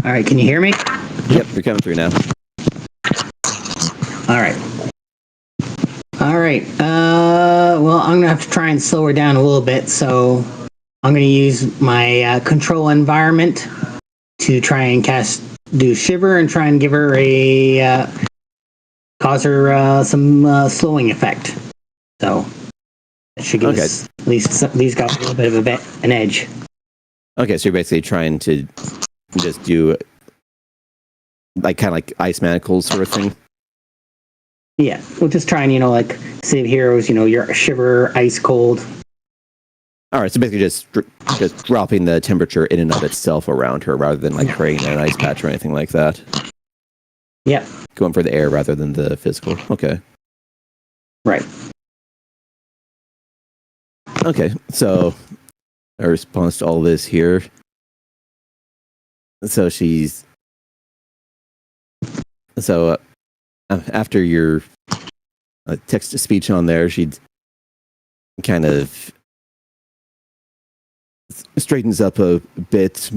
All right, can you hear me? Yep, you're coming through now. All right. Well, I'm gonna have to try and slow her down a little bit, so I'm gonna use my control environment to try and do shiver and try and give her cause her some slowing effect. So it should give us at least got a little bit of an edge. Okay, so you're basically trying to just do like kind of like ice manacles sort of thing. Yeah, we'll just try and like save heroes. You're shiver, ice cold. All right, so basically just dropping the temperature in and of itself around her, rather than like creating an ice patch or anything like that. Yeah, going for the air rather than the physical. Okay. Right. Okay, so a response to all this here. So after your text to speech on there, she kind of straightens up a bit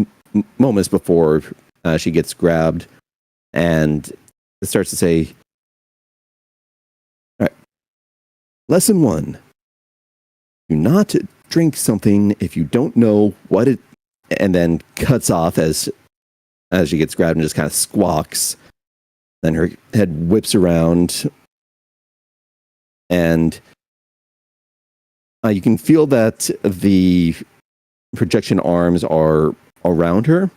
moments before she gets grabbed and starts to say, all right, lesson 1, do not drink something if you don't know what it, and then cuts off as she gets grabbed and just kind of squawks. Then her head whips around, and you can feel that the projection arms are around her.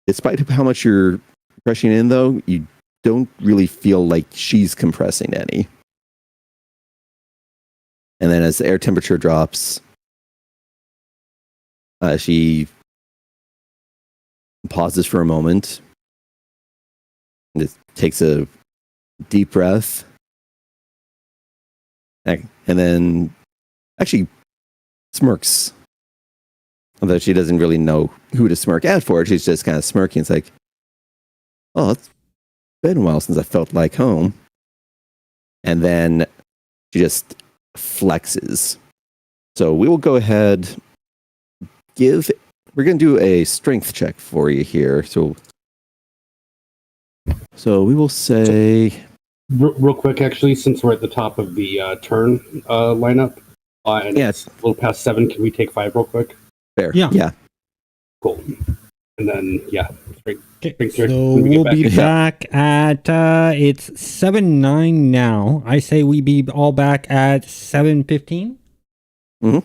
Despite how much you're pressing in, though, you don't really feel like she's compressing any. And then as the air temperature drops, she pauses for a moment and just takes a deep breath. And then actually smirks. Although she doesn't really know who to smirk at for, she's just kind of smirking. It's like, oh, it's been a while since I felt like home. And then she just flexes. So we will go ahead, we're going to do a strength check for you here. So we will say... Real quick, actually, since we're at the top of the turn lineup, and it's a little past 7, can we take 5 real quick? Fair. Yeah. Yeah. Cool. And then, Okay, so we'll be back at, it's 7:09 now. I say we be all back at 7:15. Mm-hmm.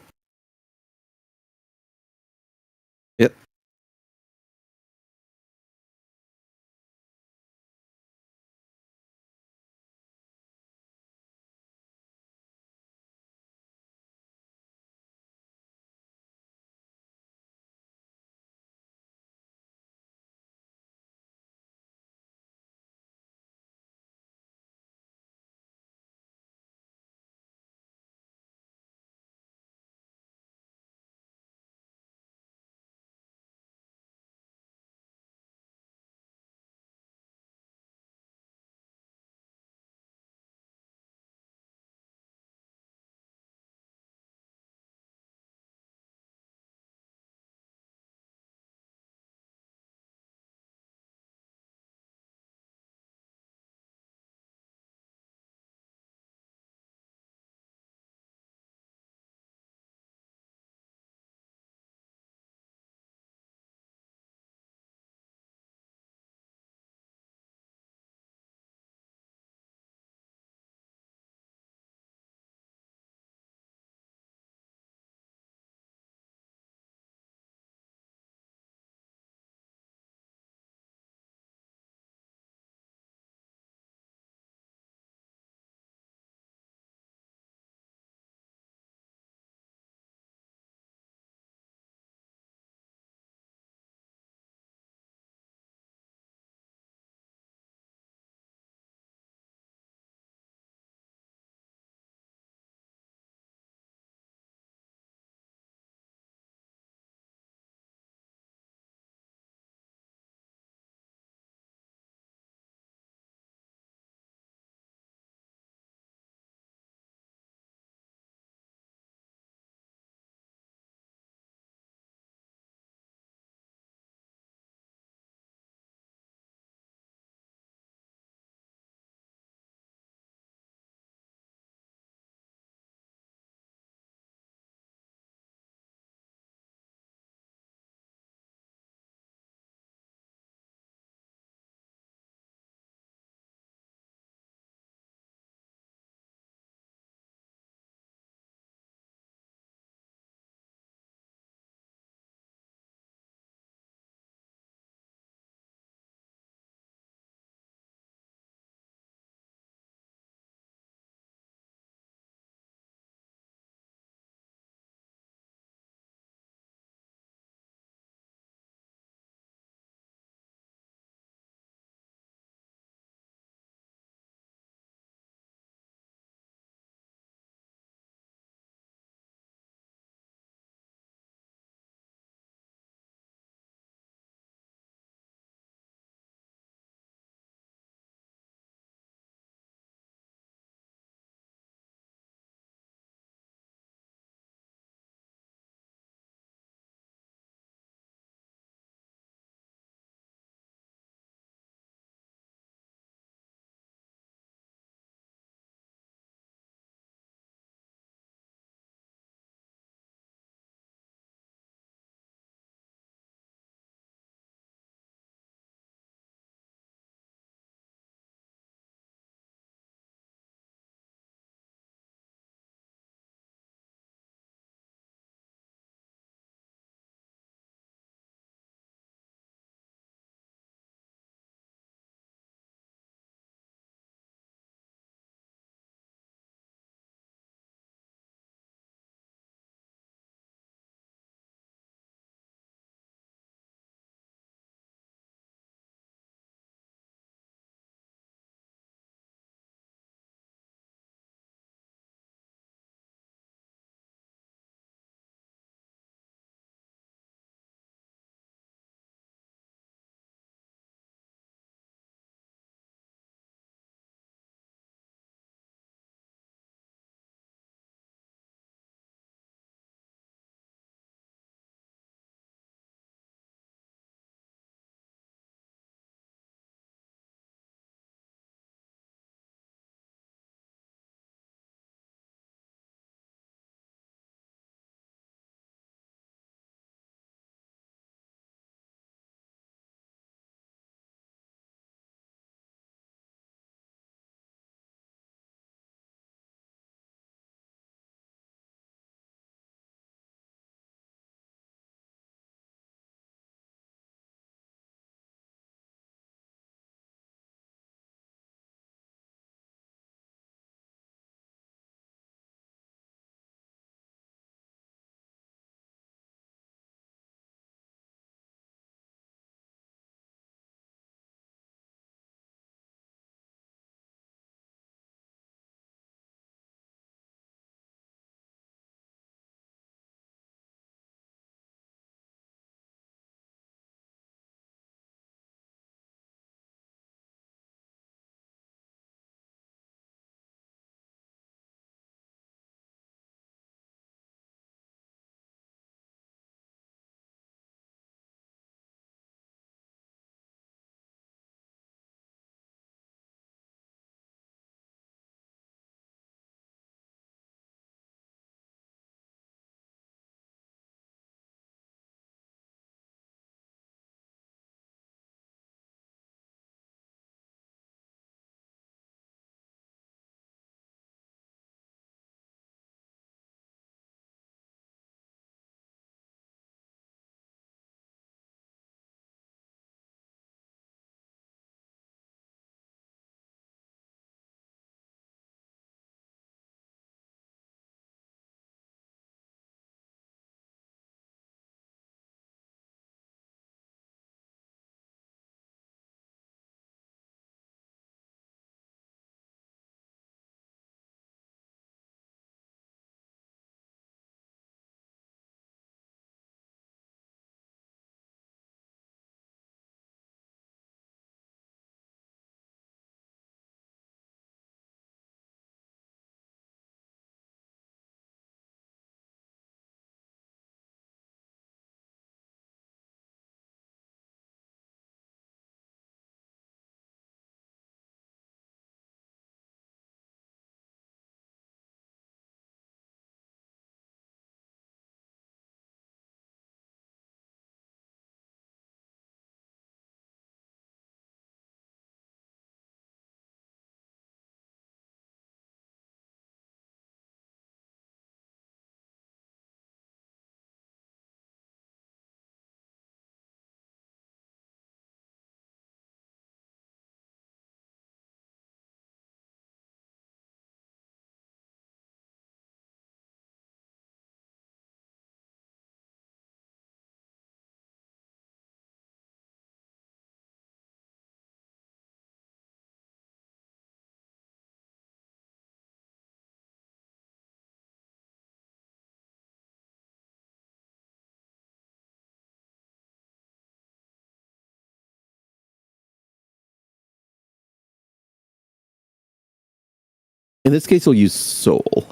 In this case, we'll use soul.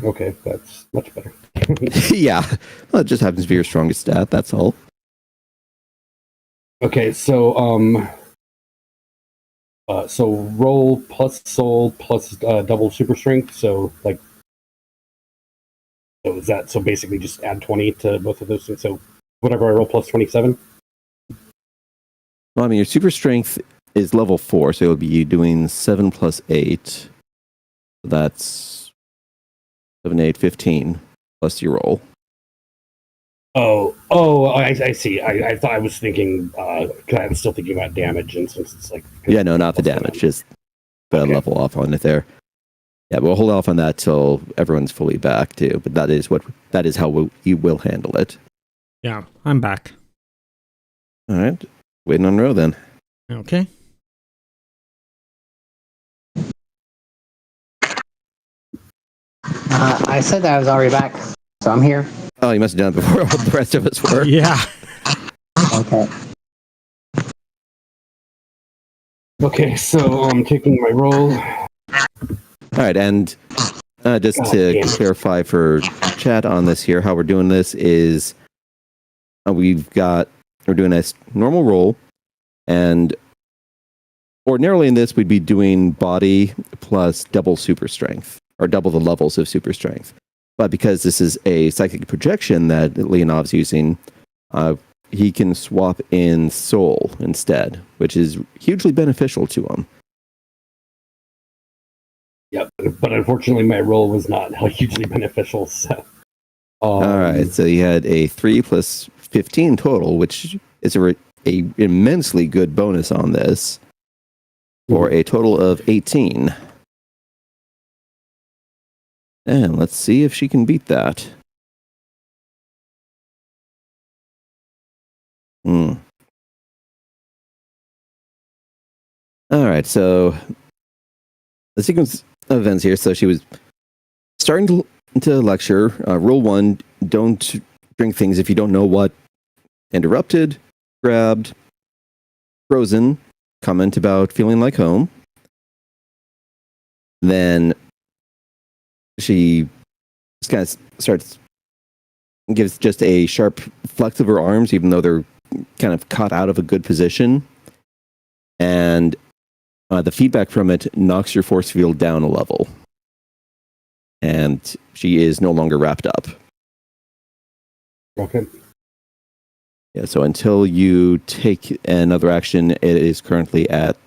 Okay, that's much better. Yeah, well, it just happens to be your strongest stat. That's all. Okay, so so roll plus soul plus double super strength. So like, so is that so? Basically, just add 20 to both of those things. So whatever I roll plus 27. Well, I mean, your super strength is level 4, so you'll be doing 7 plus 8. That's 7, 8, 15 plus your roll. I see. I thought I was thinking, because I was still thinking about damage, and since it's like, Yeah, no, not the damage, just the level off on it there. Yeah, we'll hold off on that till everyone's fully back too. But that is how you will handle it. Yeah, I'm back. All right, waiting on Ro then. Okay. I said that I was already back, so I'm here. Oh, you must have done it before all the rest of us were. Yeah. Okay. okay, so I'm taking my roll. All right, and just God to damn it. clarify for chat on this here, how we're doing this is we're doing a normal roll, and ordinarily in this we'd be doing body plus double super strength, or double the levels of super strength. But because this is a psychic projection that Leonov's using, he can swap in soul instead, which is hugely beneficial to him. Yeah, but unfortunately, my roll was not hugely beneficial. So, All right, so you had a 3 plus 15 total, which is a immensely good bonus on this, for a total of 18. And let's see if she can beat that. All right, so the sequence of events here. So she was starting to lecture. Rule 1, don't drink things if you don't know what. Interrupted, grabbed, frozen, comment about feeling like home. Then she just kind of gives just a sharp flex of her arms, even though they're kind of caught out of a good position. And the feedback from it knocks your force field down a level. And she is no longer wrapped up. okay. Yeah, so until you take another action, it is currently at...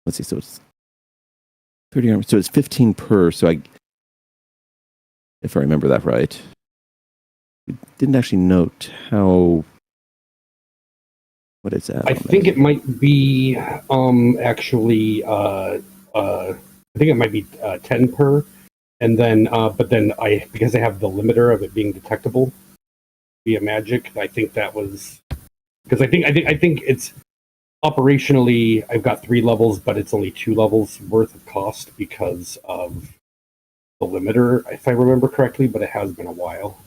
Let's see, so it's 30 armor. So it's 15 per, so if I remember that right. We didn't actually note how... What is that? I think it might be actually I think it might be 10 per, and then but then because I have the limiter of it being detectable via magic, I think that was because I think it's operationally I've got 3 levels, but it's only 2 levels worth of cost because of the limiter, if I remember correctly, but it has been a while.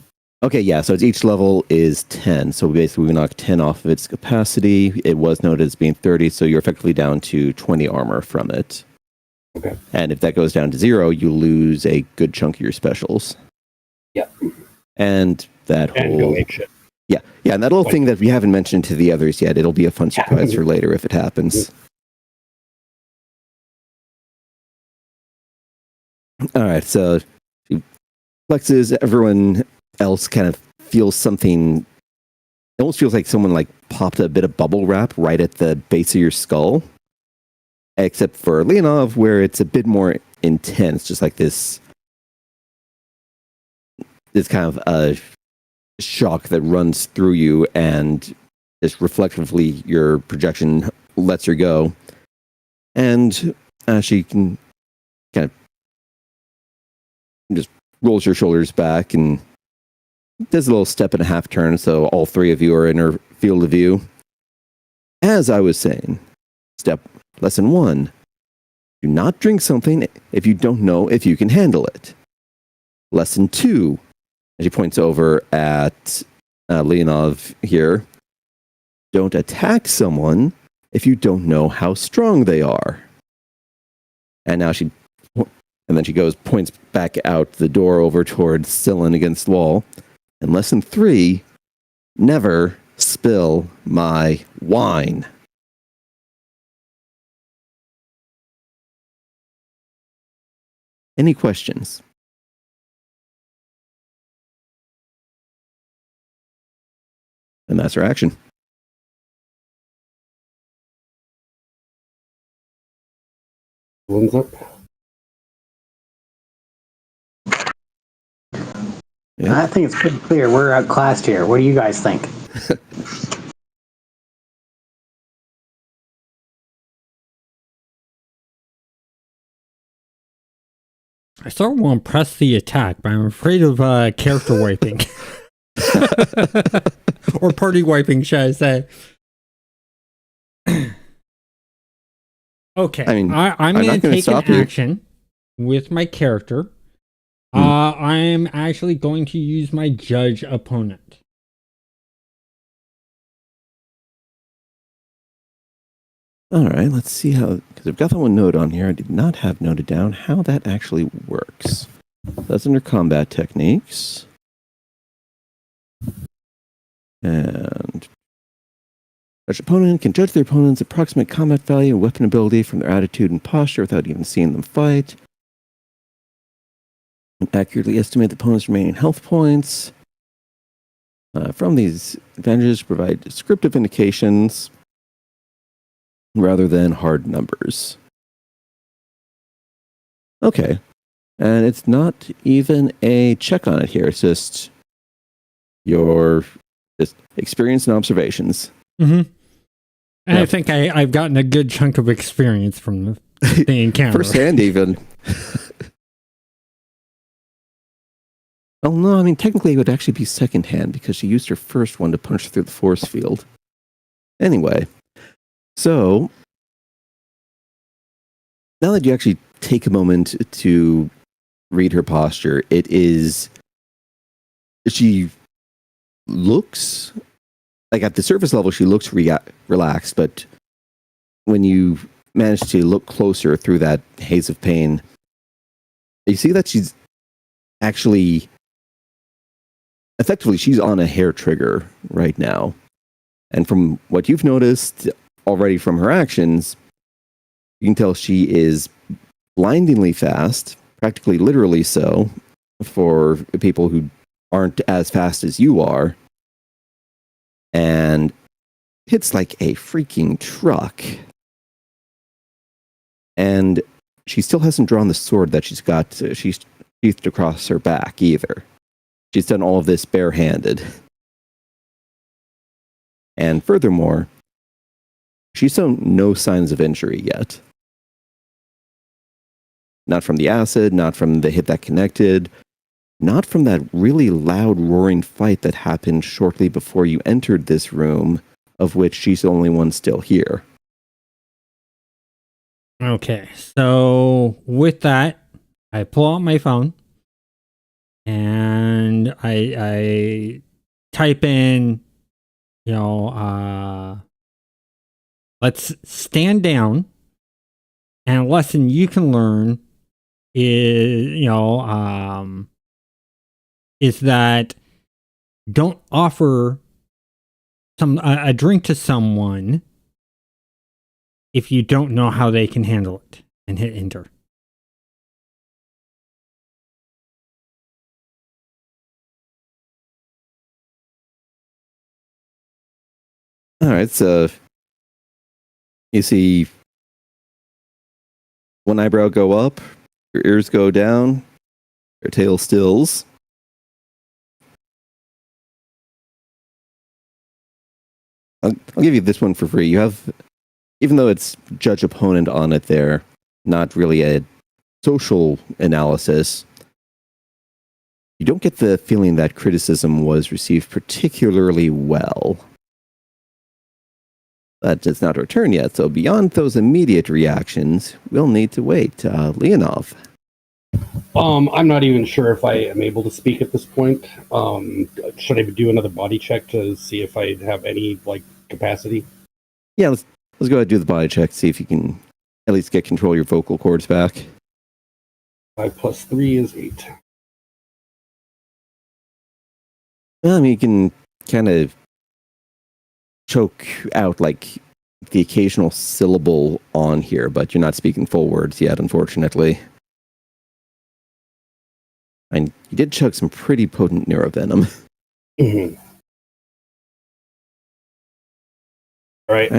Okay, yeah, so it's each level is 10, so basically we knock 10 off of its capacity. It was noted as being 30, so you're effectively down to 20 armor from it. Okay. And if that goes down to 0, you lose a good chunk of your specials. Yeah. And that whole... And go ape shit. Yeah, and that little thing that we haven't mentioned to the others yet, it'll be a fun surprise for later if it happens. All right, so she flexes, everyone else kind of feels something. It almost feels like someone like popped a bit of bubble wrap right at the base of your skull, except for Leonov, where it's a bit more intense, just like this kind of a shock that runs through you, and just reflectively your projection lets her go, and she can kind of just rolls her shoulders back and does a little step and a half turn, so all 3 of you are in her field of view. As I was saying, lesson 1, do not drink something if you don't know if you can handle it. Lesson 2, and she points over at Leonov here, don't attack someone if you don't know how strong they are. And now and then she points back out the door over towards Cylin against the wall. And lesson 3, never spill my wine. Any questions? And that's her action. One's up. Yeah. I think it's pretty clear. We're outclassed here. What do you guys think? I sort of want to press the attack, but I'm afraid of character wiping. Or party wiping, should I say. Okay, I mean, I'm I'm going not to gonna take an stop you. action with my character. I'm actually going to use my judge opponent. All right, let's see how, because I've got that one note on here. I did not have noted down how that actually works. That's under combat techniques. And each opponent can judge their opponent's approximate combat value and weapon ability from their attitude and posture without even seeing them fight. And accurately estimate the opponent's remaining health points. From these advantages, provide descriptive indications rather than hard numbers. Okay. And it's not even a check on it here. It's just your experience and observations. Mm-hmm. And Yeah. I think I've gotten a good chunk of experience from the encounter. Firsthand, even. Well, no, I mean, technically it would actually be secondhand because she used her first one to punch through the force field. Anyway, so now that you actually take a moment to read her posture, she looks, like at the surface level, she looks relaxed, but when you manage to look closer through that haze of pain, you see that she's actually, effectively, she's on a hair trigger right now. And from what you've noticed already from her actions, you can tell she is blindingly fast, practically literally so, for people who aren't as fast as you are, and hits like a freaking truck. And she still hasn't drawn the sword that she's sheathed across her back either. She's done all of this barehanded. And furthermore, she's shown no signs of injury yet. Not from the acid, not from the hit that connected, not from that really loud roaring fight that happened shortly before you entered this room, of which she's the only one still here. Okay, so with that, I pull out my phone and I type in, let's stand down, and a lesson you can learn is that don't offer a drink to someone if you don't know how they can handle it, and hit enter. All right, so you see one eyebrow go up, your ears go down, your tail stills. I'll give you this one for free. You have, even though it's judge opponent on it there, not really a social analysis, you don't get the feeling that criticism was received particularly well. But it's not returned yet, so beyond those immediate reactions, we'll need to wait. Leonov. I'm not even sure if I am able to speak at this point. Should I do another body check to see if I have any capacity? Yeah, let's go ahead and do the body check, see if you can at least get control of your vocal cords back. 5 plus 3 is 8. Well, I mean, you can kind of choke out like the occasional syllable on here, but you're not speaking full words yet, unfortunately. And you did chug some pretty potent neurovenom. Mm-hmm. All right.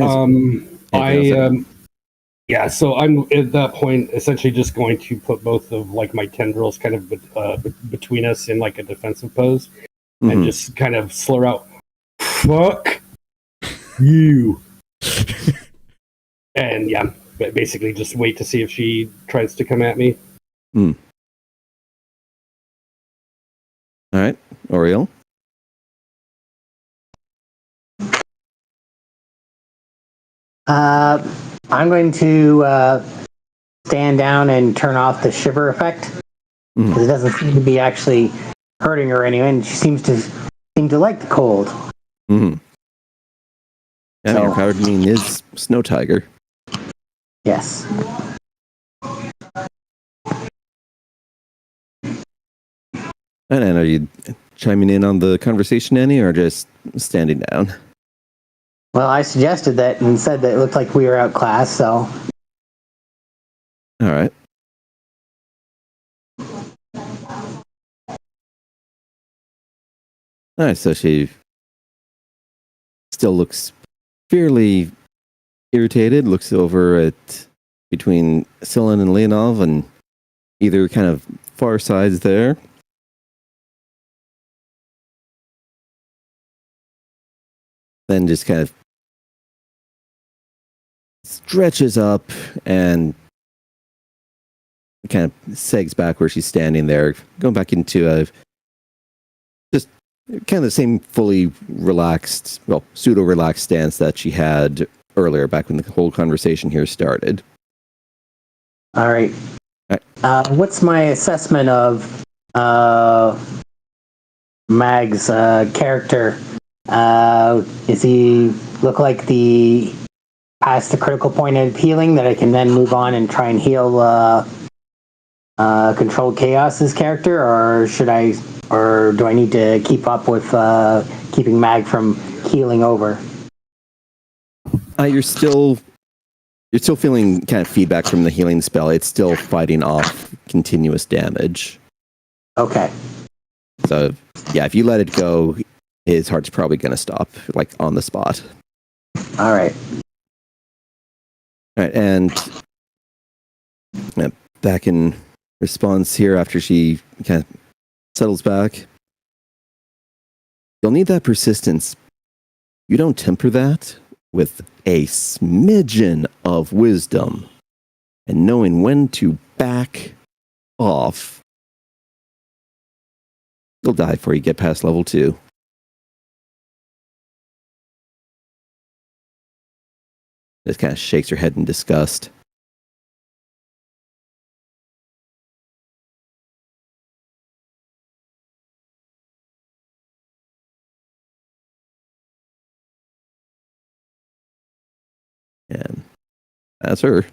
So I'm at that point essentially just going to put both of like my tendrils kind of between us in like a defensive pose, and just kind of slur out, "Fuck you," and yeah, basically just wait to see if she tries to come at me. All right, Oriel. I'm going to stand down and turn off the shiver effect because it doesn't seem to be actually hurting her anyway, and she seems to like the cold. Yeah, your powered minion is Snow Tiger. Yes. And are you chiming in on the conversation, Annie, or just standing down? Well, I suggested that and said that it looked like we were outclassed, so. All right. All right, so she still looks fairly irritated, looks over at between Silen and Leonov and either kind of far sides there. Then just kind of stretches up and kind of sags back where she's standing there, going back into a just kind of the same fully relaxed, well, pseudo-relaxed stance that she had earlier, back when the whole conversation here started. All right. What's my assessment of Mag's character? Does he look like the past the critical point of healing that I can then move on and try and heal Controlled Chaos's character, or do I need to keep up with keeping Mag from healing over? You're still feeling kind of feedback from the healing spell. It's still fighting off continuous damage. Okay. So yeah, if you let it go, his heart's probably going to stop, like on the spot. All right. All right, and back in response here after she kind of settles back. You'll need that persistence. You don't temper that with a smidgen of wisdom and knowing when to back off. You'll die before you get past level 2. Just kind of shakes her head in disgust. And that's her.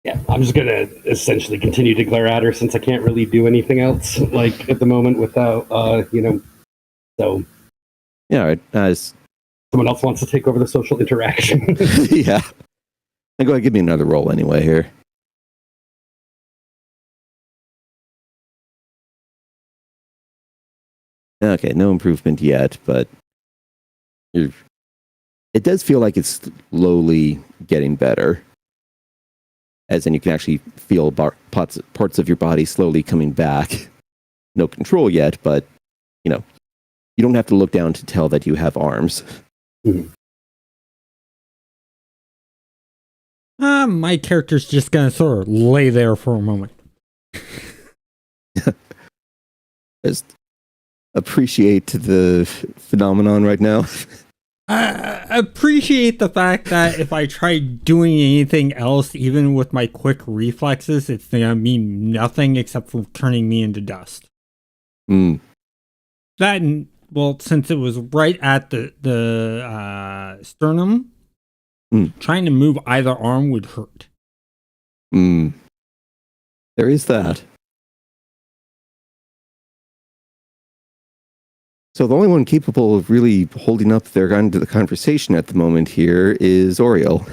Yeah, I'm just gonna essentially continue to glare at her since I can't really do anything else, like at the moment without, So Yeah, all right. Someone else wants to take over the social interaction. Yeah. Go ahead, give me another roll anyway here. Okay, no improvement yet, but it does feel like it's slowly getting better. As in, you can actually feel parts of your body slowly coming back. No control yet, but, you don't have to look down to tell that you have arms. Mm-hmm. My character's just gonna sort of lay there for a moment. Just appreciate the phenomenon right now. I appreciate the fact that if I try doing anything else, even with my quick reflexes, it's gonna mean nothing except for turning me into dust. That and, well, since it was right at the sternum, trying to move either arm would hurt. There is that. So the only one capable of really holding up their end to the conversation at the moment here is Oriel.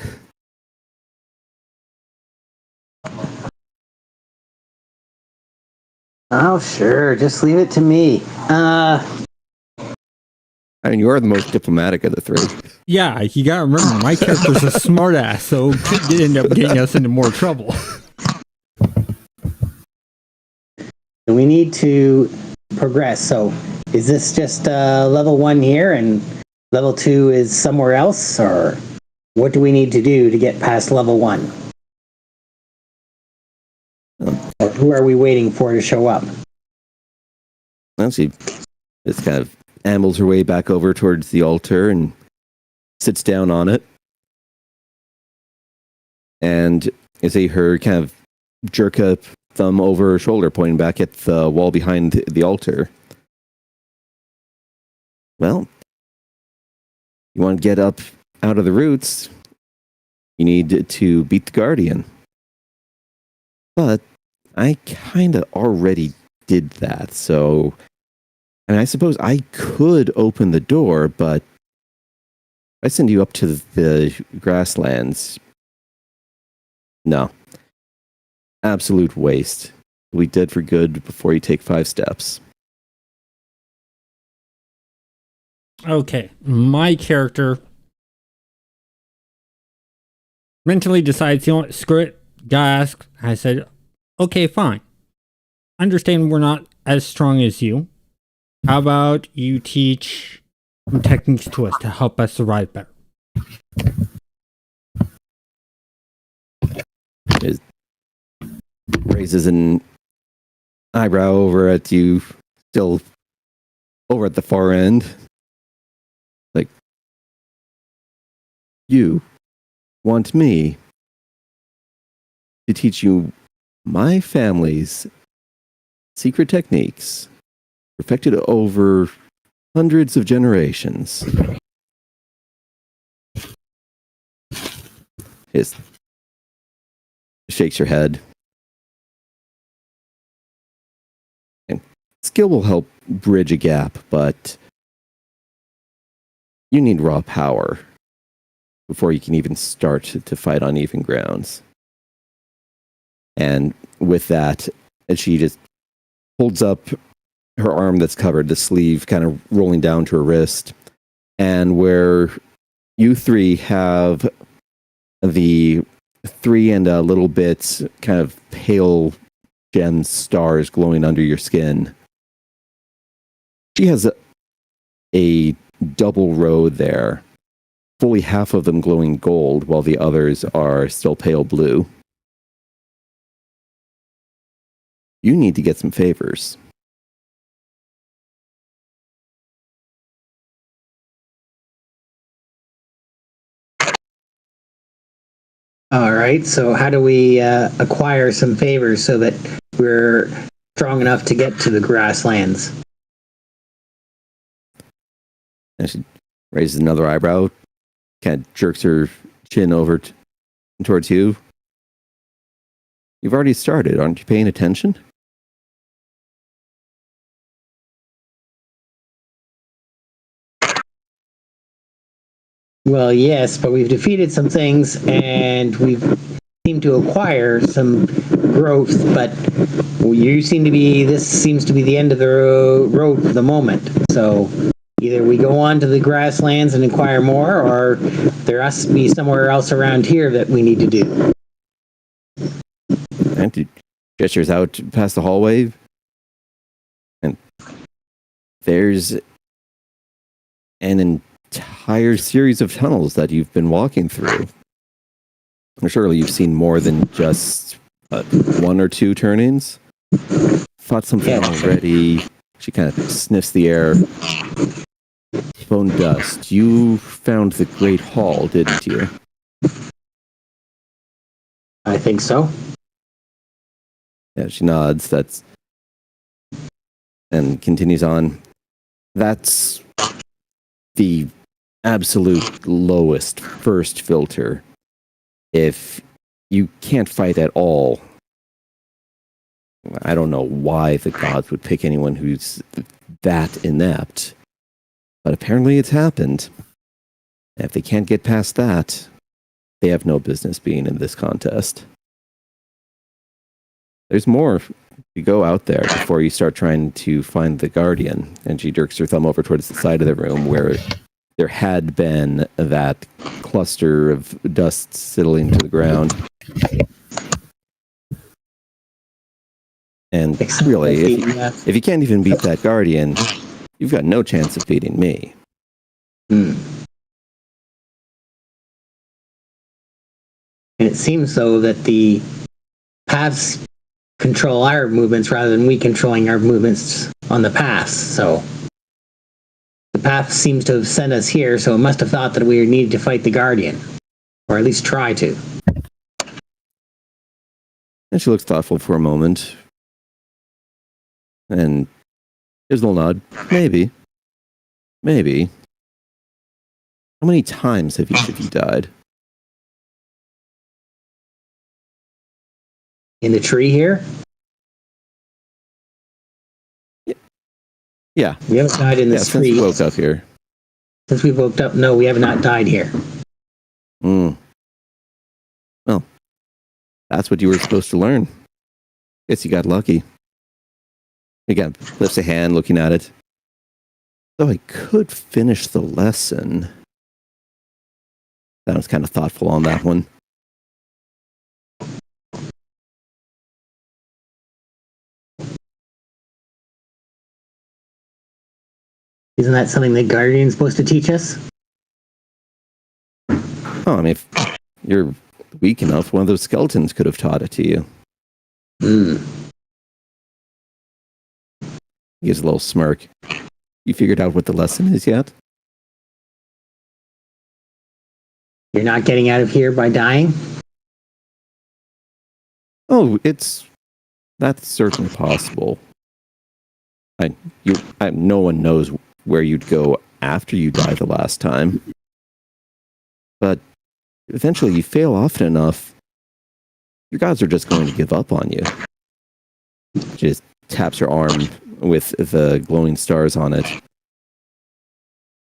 Oh, sure. Just leave it to me. I mean, you are the most diplomatic of the three. Yeah, you gotta remember, my character's a smartass, so it could end up getting us into more trouble. We need to progress. So, is this just level 1 here and level 2 is somewhere else? Or what do we need to do to get past level 1? Or who are we waiting for to show up? Well, she just kind of ambles her way back over towards the altar and sits down on it. And you see her kind of jerk a thumb over her shoulder, pointing back at the wall behind the altar. Well, you want to get up out of the roots, you need to beat the Guardian. But I kind of already did that, so... And I suppose I could open the door, but I send you up to the grasslands. No. Absolute waste. We dead for good before you take 5 steps. Okay, my character mentally decides, you know what, screw it, gotta ask. I said, okay, fine. Understand we're not as strong as you. How about you teach some techniques to us to help us survive better? It raises an eyebrow over at you, still over at the far end. Like, you want me to teach you my family's secret techniques, perfected over hundreds of generations. It shakes your head. And skill will help bridge a gap, but you need raw power before you can even start to fight on even grounds. And with that, she just holds up her arm that's covered, the sleeve kind of rolling down to her wrist, and where you three have the 3 and a little bit kind of pale gem stars glowing under your skin, she has a double row there, fully half of them glowing gold, while the others are still pale blue. You need to get some favors. All right, so how do we acquire some favors so that we're strong enough to get to the grasslands? And she raises another eyebrow, kind of jerks her chin over towards you. You've already started. Aren't you paying attention? Well, yes, but we've defeated some things and we've seemed to acquire some growth, but this seems to be the end of the road for the moment. So either we go on to the grasslands and acquire more, or there has to be somewhere else around here that we need to do. And he gestures out past the hallway, and there's an entire series of tunnels that you've been walking through. Surely you've seen more than just 1 or 2 turn-ins. Thought something already. She kind of sniffs the air. Bone dust. You found the Great Hall, didn't you? I think so. Yeah, she nods. And continues on. That's the absolute lowest first filter. If you can't fight at all, I don't know why the gods would pick anyone who's that inept, but apparently it's happened. If they can't get past that, they have no business being in this contest. There's more. You go out there before you start trying to find the guardian. And she jerks her thumb over towards the side of the room where there had been that cluster of dust settling to the ground. And really, if you can't even beat that guardian, you've got no chance of beating me. And it seems though that the paths control our movements rather than we controlling our movements on the paths. So the path seems to have sent us here, so it must have thought that we needed to fight the guardian, or at least try to. And she looks thoughtful for a moment. And gives a little nod. Maybe. Maybe. How many times have each of you died? In the tree here? Yeah. We haven't died in this tree. Since we woke up here. Since we woke up, no, we have not died here. Well, that's what you were supposed to learn. Guess you got lucky. Again, lifts a hand looking at it. So I could finish the lesson. Sounds kind of thoughtful on that one. Isn't that something the guardian's supposed to teach us? Oh, I mean, if you're weak enough, one of those skeletons could have taught it to you. He gives a little smirk. You figured out what the lesson is yet? You're not getting out of here by dying? Oh, that's certainly possible. No one knows where you'd go after you die the last time. But eventually you fail often enough, your gods are just going to give up on you. She just taps her arm with the glowing stars on it.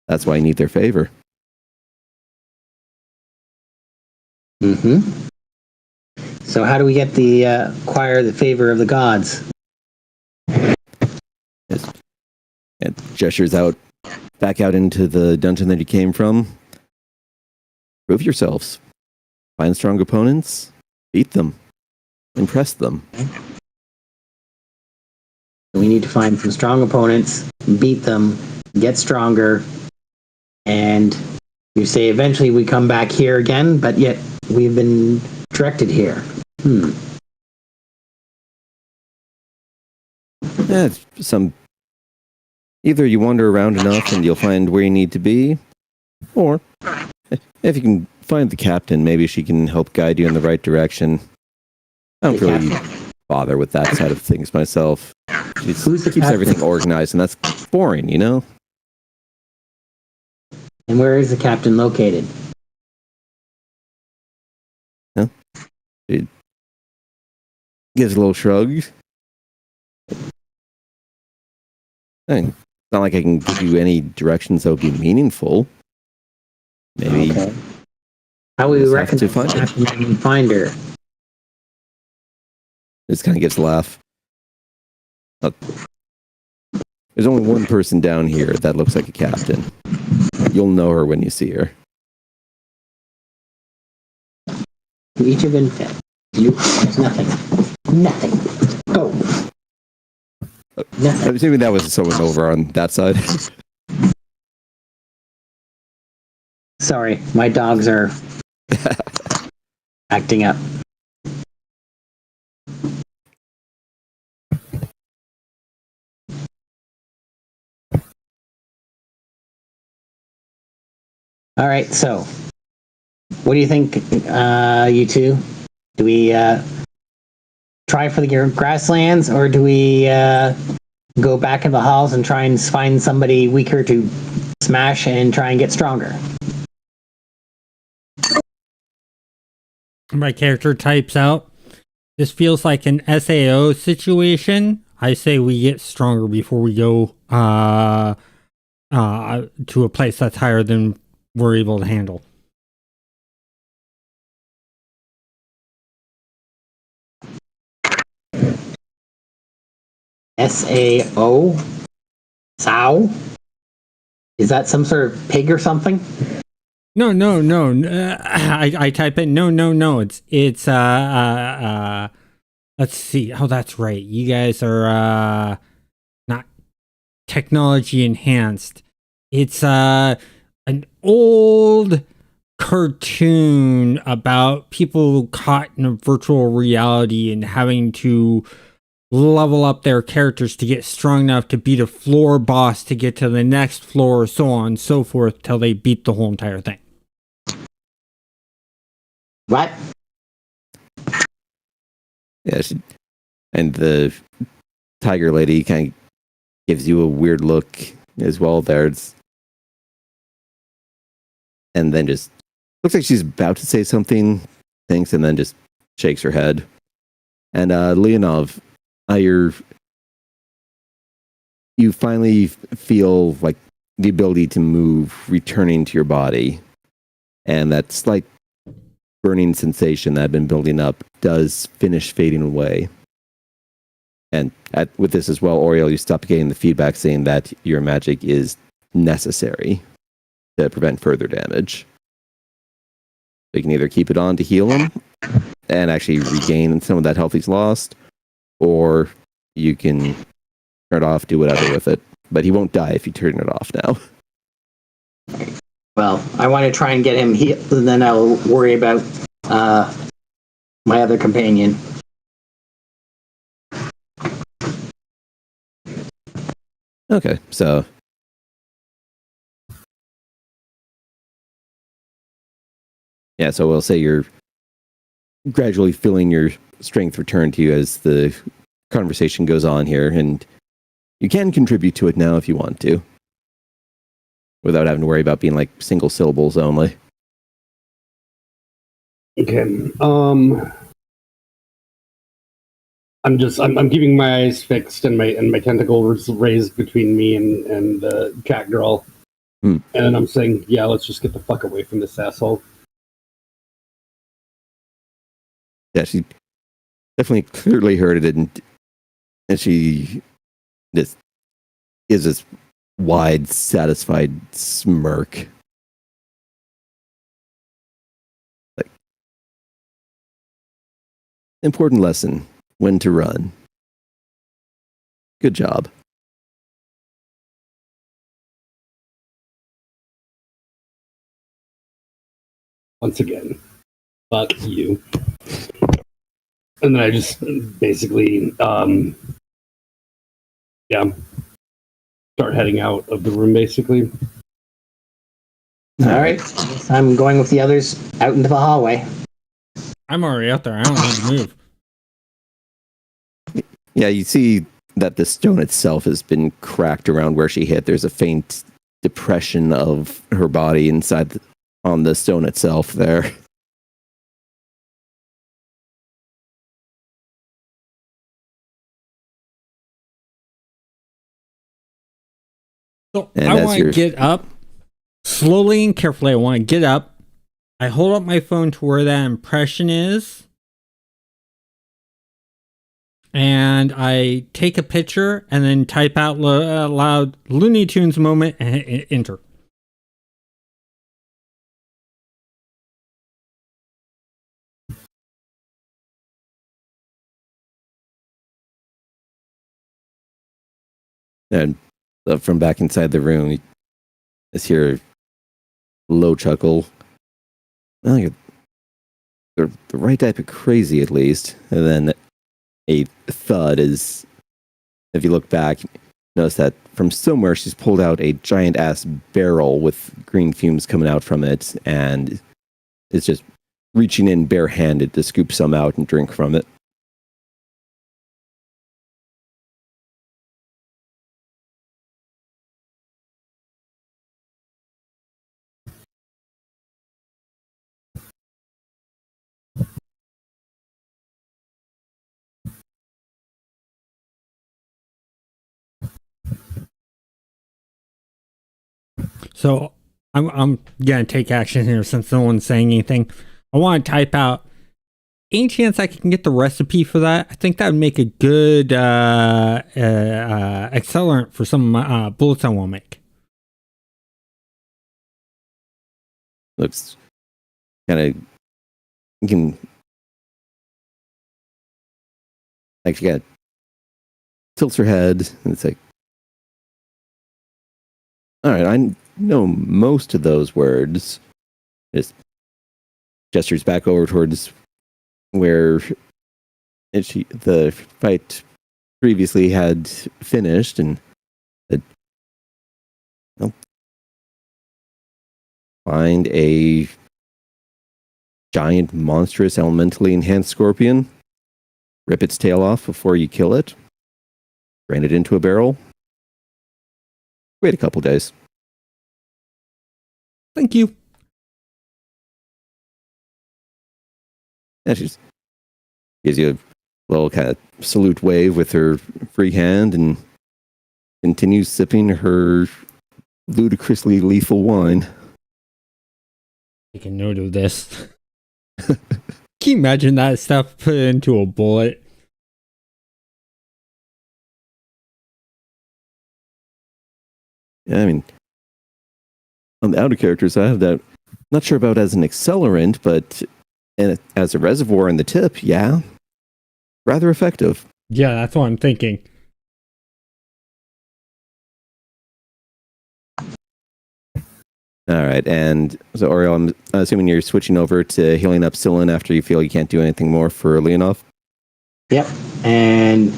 That's why you need their favor. So how do we get the acquire the favor of the gods? It gestures back out into the dungeon that you came from. Prove yourselves. Find strong opponents. Beat them. Impress them. We need to find some strong opponents, beat them, get stronger, and you say eventually we come back here again, but yet we've been directed here. Yeah, either you wander around enough and you'll find where you need to be, or if you can find the captain, maybe she can help guide you in the right direction. I don't really bother with that side of things myself. She keeps everything organized, and that's boring, you know? And where is the captain located? Yeah. She gives a little shrug. It's not like I can give you any directions that would be meaningful. Maybe. Okay. How will we reckon to find and find her? Just kind of gives a laugh. There's only one person down here that looks like a captain. You'll know her when you see her. Each have been fed. Nothing. Go. Nothing. I'm assuming that was someone over on that side. Sorry, my dogs are acting up. All right, so what do you think, you two? Do we try for the grasslands, or do we go back in the halls and try and find somebody weaker to smash and try and get stronger. My character types out, "This feels like an SAO situation. I say we get stronger before we go to a place that's higher than we're able to handle." SAO? Sow? Is that some sort of pig or something? No. I type in no. It's let's see. Oh, that's right. You guys are not technology enhanced. It's an old cartoon about people caught in a virtual reality and having to level up their characters to get strong enough to beat a floor boss to get to the next floor, so on and so forth, till they beat the whole entire thing. What? Yeah, and the tiger lady kind of gives you a weird look as well there. And then just looks like she's about to say something, thinks, and then just shakes her head. And Leonov, you finally feel like the ability to move returning to your body. And that slight burning sensation that had been building up does finish fading away. And with this as well, Oriel, you stop getting the feedback saying that your magic is necessary to prevent further damage. So you can either keep it on to heal him and actually regain some of that health he's lost, or you can turn it off, do whatever with it. But he won't die if you turn it off now. Well, I want to try and get him healed, and then I'll worry about my other companion. Okay, so yeah, so we'll say you're gradually feeling your strength return to you as the conversation goes on here, and you can contribute to it now if you want to, without having to worry about being like single syllables only. Okay. I'm keeping my eyes fixed and my tentacles raised between me and the cat girl. And then I'm saying, yeah, let's just get the fuck away from this asshole. Yeah, she definitely clearly heard it, and she just gives this wide, satisfied smirk. Like, important lesson: when to run. Good job. Once again, fuck you. And then I just basically, start heading out of the room, basically. All right. I'm going with the others out into the hallway. I'm already out there. I don't need to move. Yeah, you see that the stone itself has been cracked around where she hit. There's a faint depression of her body inside on the stone itself there. So And I as want to you're- get up slowly and carefully. I want to get up. I hold up my phone to where that impression is. And I take a picture and then type out loud Looney Tunes moment and hit enter. And from back inside the room, you just hear a low chuckle. Well, you're the right type of crazy, at least. And then a thud is, if you look back, notice that from somewhere she's pulled out a giant ass barrel with green fumes coming out from it, and is just reaching in barehanded to scoop some out and drink from it. So I'm gonna take action here since no one's saying anything. I want to type out. Any chance I can get the recipe for that? I think that would make a good accelerant for some of my bullets I want to make. Looks kind of, you can actually got tilts her head and it's like, all right, I know most of those words. Just gestures back over towards where the fight previously had finished and said, well, find a giant, monstrous, elementally enhanced scorpion, rip its tail off before you kill it, grind it into a barrel, wait a couple days. Thank you. And she gives you a little kind of salute wave with her free hand and continues sipping her ludicrously lethal wine. Take a note of this. Can you imagine that stuff put into a bullet? Yeah, I mean, on the outer characters, I have that. Not sure about as an accelerant, but as a reservoir in the tip, yeah, rather effective. Yeah, that's what I'm thinking. All right, and so Oriel, I'm assuming you're switching over to healing up Scylla after you feel you can't do anything more for Leonov. Yep. And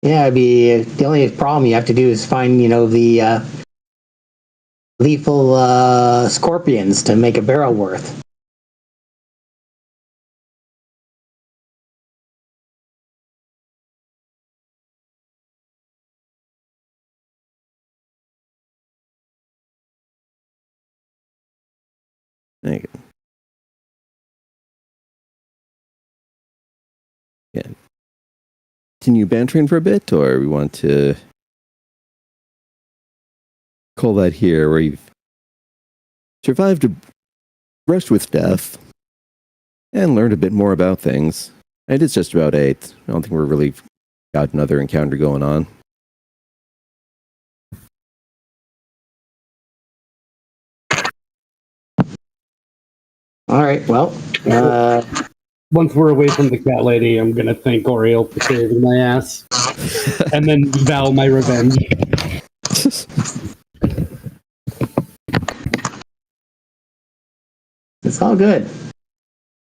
yeah, the only problem you have to do is find, the lethal scorpions to make a barrel worth. There you go. Yeah. Continue bantering for a bit, or we want to call that here, where you've survived a brush with death and learned a bit more about things. And it's just about 8. I don't think we're really got another encounter going on. All right. Well, Once we're away from the cat lady, I'm gonna thank Oriel for saving my ass, and then vow my revenge. it's all good.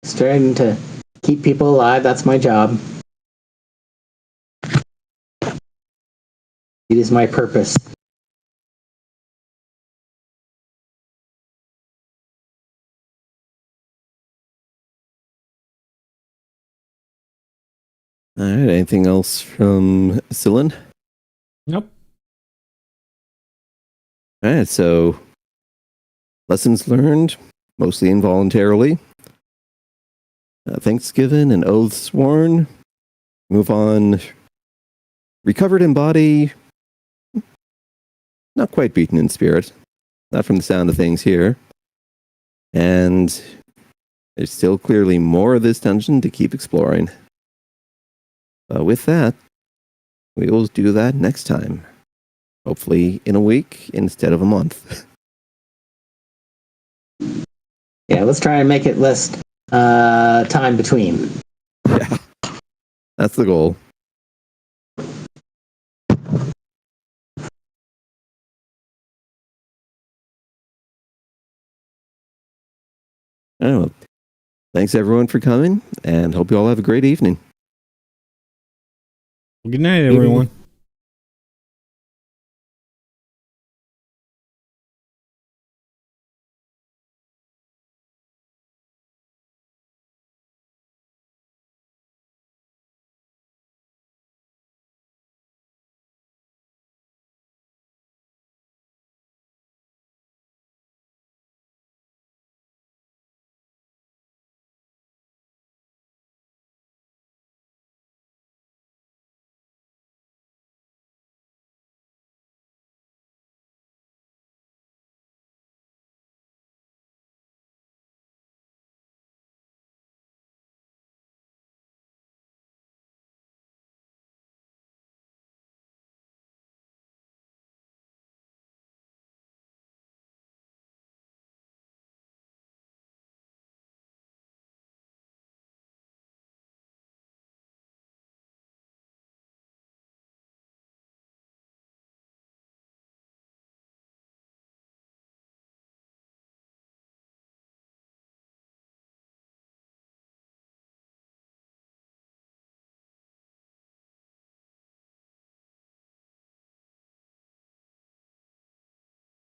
Just trying to keep people alive. That's my job. It is my purpose. All right, anything else from Scylla? Nope. All right, so lessons learned, mostly involuntarily. Thanksgiving and oaths sworn. Move on. Recovered in body. Not quite beaten in spirit. Not from the sound of things here. And there's still clearly more of this dungeon to keep exploring. With that, we will do that next time. Hopefully in a week instead of a month. Yeah, let's try and make it less time between. Yeah, that's the goal. Well, thanks everyone for coming, and hope you all have a great evening. Good night, everyone.